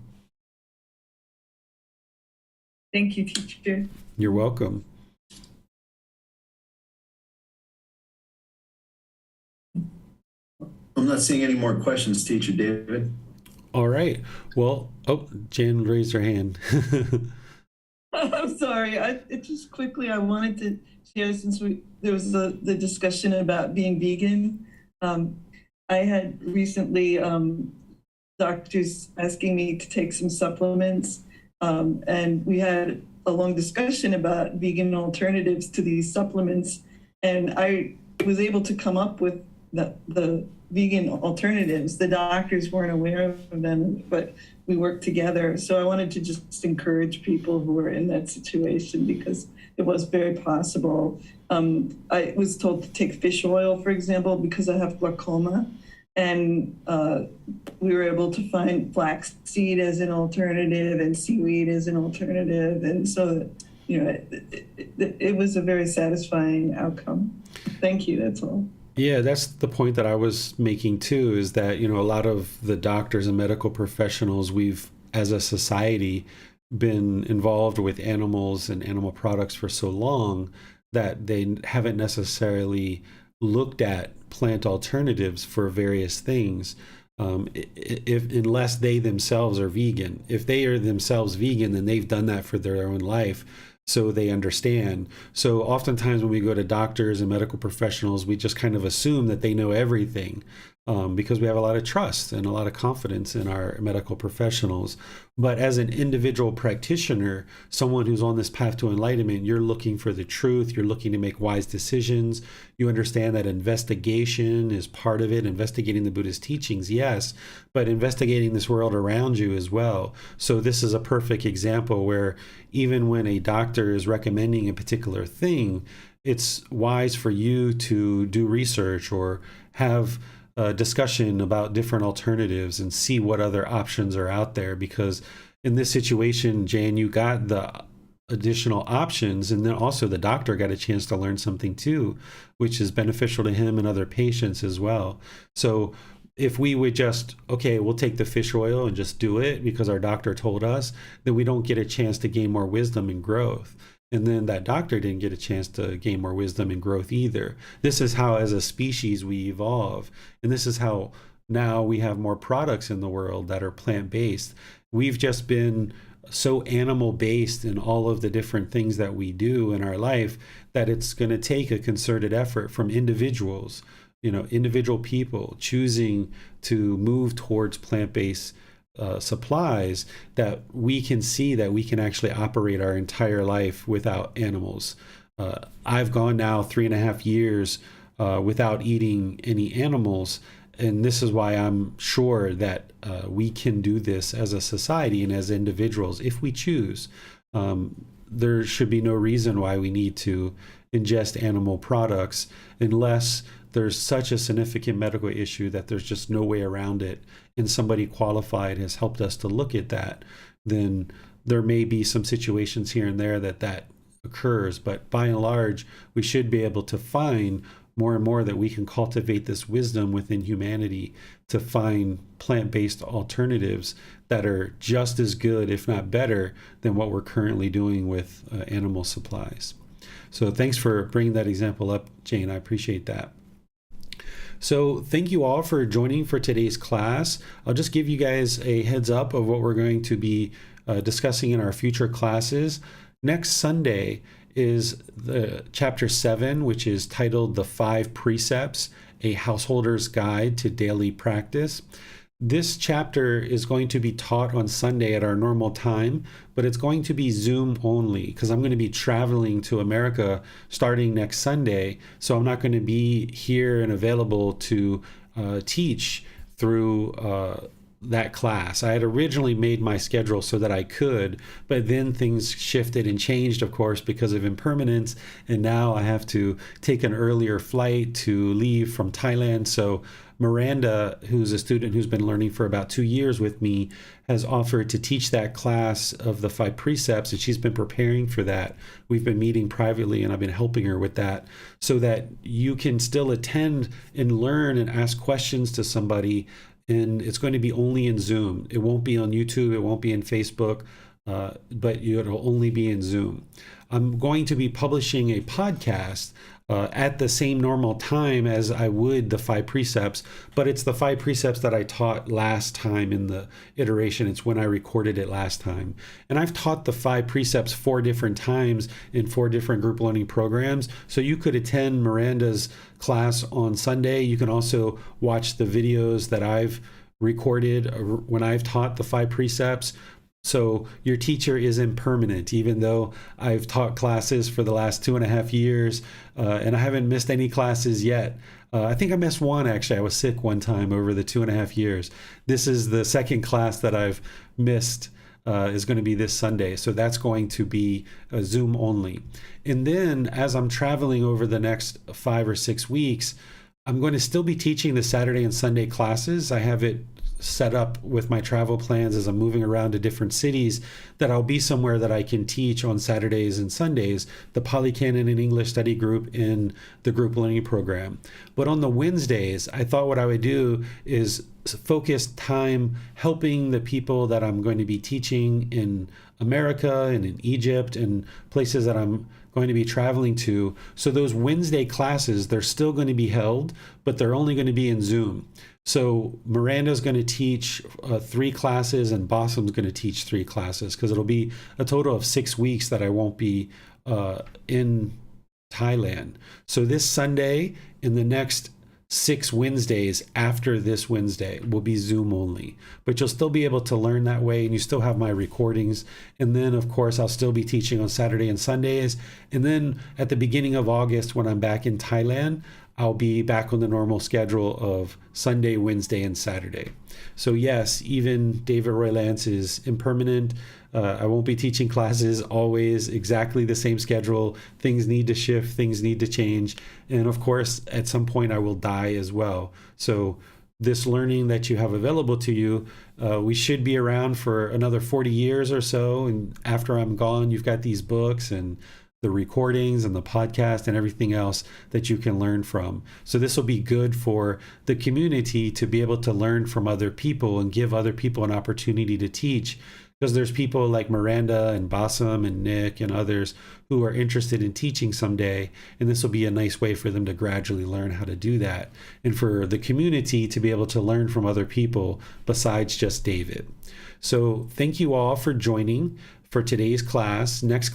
Thank you, teacher. You're welcome. I'm not seeing any more questions, Teacher David. All right. Well, Jan raised her hand. I'm sorry. It just quickly, I wanted to share, since there was the discussion about being vegan. I had recently doctors asking me to take some supplements, and we had a long discussion about vegan alternatives to these supplements, and I was able to come up with the vegan alternatives. The doctors weren't aware of them, but we worked together. So I wanted to just encourage people who were in that situation, because it was very possible. I was told to take fish oil, for example, because I have glaucoma. And we were able to find flaxseed as an alternative and seaweed as an alternative. And so, it was a very satisfying outcome. Thank you. That's all. Yeah, that's the point that I was making too, is that, a lot of the doctors and medical professionals, we've, as a society, been involved with animals and animal products for so long that they haven't necessarily looked at plant alternatives for various things, unless they themselves are vegan. If they are themselves vegan, then they've done that for their own life, so they understand. So oftentimes when we go to doctors and medical professionals, we just kind of assume that they know everything, because we have a lot of trust and a lot of confidence in our medical professionals. But as an individual practitioner, someone who's on this path to enlightenment, you're looking for the truth, you're looking to make wise decisions. You understand that investigation is part of it, investigating the Buddha's teachings, yes, but investigating this world around you as well. So this is a perfect example where even when a doctor is recommending a particular thing, it's wise for you to do research or have a discussion about different alternatives and see what other options are out there. Because in this situation, Jan, you got the additional options, and then also the doctor got a chance to learn something too, which is beneficial to him and other patients as well. So if we would just, we'll take the fish oil and just do it because our doctor told us, then we don't get a chance to gain more wisdom and growth. And then that doctor didn't get a chance to gain more wisdom and growth either. This is how, as a species, we evolve. And this is how now we have more products in the world that are plant-based. We've just been so animal based in all of the different things that we do in our life that it's going to take a concerted effort from individuals, individual people choosing to move towards plant-based supplies, that we can see that we can actually operate our entire life without animals. I've gone now 3.5 years without eating any animals, and this is why I'm sure that we can do this as a society and as individuals if we choose. There should be no reason why we need to ingest animal products unless there's such a significant medical issue that there's just no way around it, and somebody qualified has helped us to look at that. Then there may be some situations here and there that occurs, but by and large, we should be able to find more and more that we can cultivate this wisdom within humanity to find plant-based alternatives that are just as good, if not better, than what we're currently doing with animal supplies. So thanks for bringing that example up, Jane. I appreciate that. So thank you all for joining for today's class. I'll just give you guys a heads up of what we're going to be discussing in our future classes. Next Sunday is the chapter 7, which is titled The 5 Precepts, A Householder's Guide to Daily Practice. This chapter is going to be taught on Sunday at our normal time, but it's going to be Zoom only because I'm going to be traveling to America starting next Sunday. So I'm not going to be here and available to teach through that class. I had originally made my schedule so that I could, but then things shifted and changed, of course, because of impermanence. And now I have to take an earlier flight to leave from Thailand. So Miranda, who's a student who's been learning for about 2 years with me, has offered to teach that class of the 5 precepts, and she's been preparing for that. We've been meeting privately, and I've been helping her with that so that you can still attend and learn and ask questions to somebody. And it's going to be only in Zoom. It won't be on YouTube. It won't be in Facebook, but it'll only be in Zoom. I'm going to be publishing a podcast at the same normal time as I would the 5 precepts, but it's the 5 precepts that I taught last time in the iteration. It's when I recorded it last time. And I've taught the 5 precepts 4 different times in 4 different group learning programs. So you could attend Miranda's class on Sunday. You can also watch the videos that I've recorded when I've taught the 5 precepts. So your teacher is impermanent, even though I've taught classes for the last 2.5 years, and I haven't missed any classes yet. I think I missed one, actually. I was sick one time over the 2.5 years. This is the second class that I've missed, is going to be this Sunday. So that's going to be Zoom only. And then as I'm traveling over the next 5 or 6 weeks, I'm going to still be teaching the Saturday and Sunday classes. I have it set up with my travel plans as I'm moving around to different cities that I'll be somewhere that I can teach on Saturdays and Sundays, the Pali, Canon, and English study group in the group learning program. But on the Wednesdays, I thought what I would do is focus time helping the people that I'm going to be teaching in America and in Egypt and places that I'm going to be traveling to. So those Wednesday classes, they're still going to be held, but they're only going to be in Zoom. So Miranda's going to teach 3 classes and Bossam's going to teach 3 classes because it'll be a total of 6 weeks that I won't be in Thailand. So this Sunday and the next 6 Wednesdays after this Wednesday will be Zoom only, but you'll still be able to learn that way, and you still have my recordings. And then of course I'll still be teaching on Saturday and Sundays. And then at the beginning of August, when I'm back in Thailand, I'll be back on the normal schedule of Sunday, Wednesday, and Saturday. So yes, even David Roy Lance is impermanent. I won't be teaching classes always exactly the same schedule. Things need to shift, things need to change. And of course, at some point I will die as well. So this learning that you have available to you, we should be around for another 40 years or so. And after I'm gone, you've got these books and the recordings and the podcast and everything else that you can learn from. So this will be good for the community to be able to learn from other people and give other people an opportunity to teach. because there's people like Miranda and Bassam and Nick and others who are interested in teaching someday, and this will be a nice way for them to gradually learn how to do that, and for the community to be able to learn from other people besides just David. So thank you all for joining for today's class. Next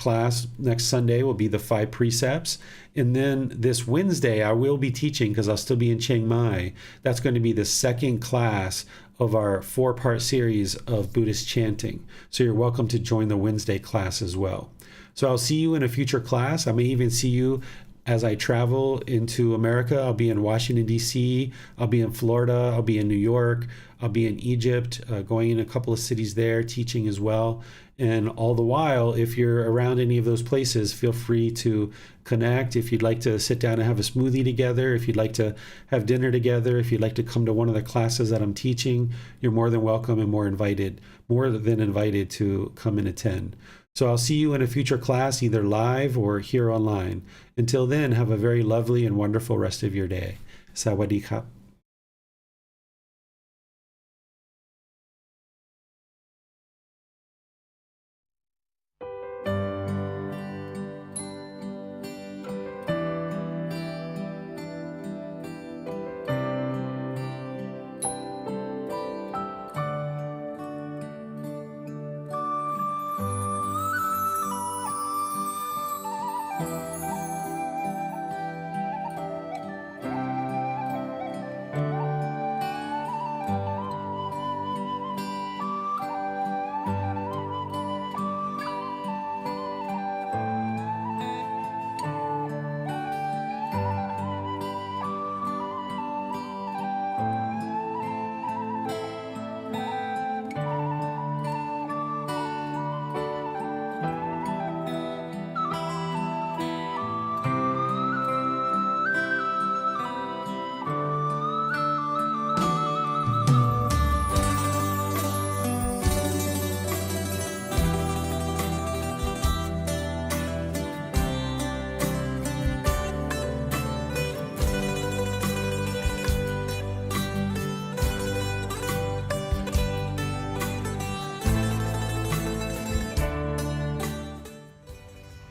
Sunday, will be the 5 precepts. And then this Wednesday, I will be teaching, because I'll still be in Chiang Mai. That's going to be the second class of our 4-part series of Buddhist chanting. So you're welcome to join the Wednesday class as well. So I'll see you in a future class. I may even see you as I travel into America. I'll be in Washington, D.C. I'll be in Florida. I'll be in New York. I'll be in Egypt, going in a couple of cities there, teaching as well. And all the while, if you're around any of those places, feel free to connect. If you'd like to sit down and have a smoothie together, if you'd like to have dinner together, if you'd like to come to one of the classes that I'm teaching, you're more than welcome and more than invited to come and attend. So I'll see you in a future class, either live or here online. Until then, have a very lovely and wonderful rest of your day. Sawadee krap.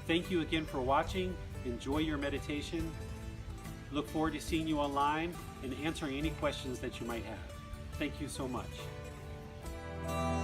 Thank you again for watching. Enjoy your meditation. Look forward to seeing you online and answering any questions that you might have. Thank you so much.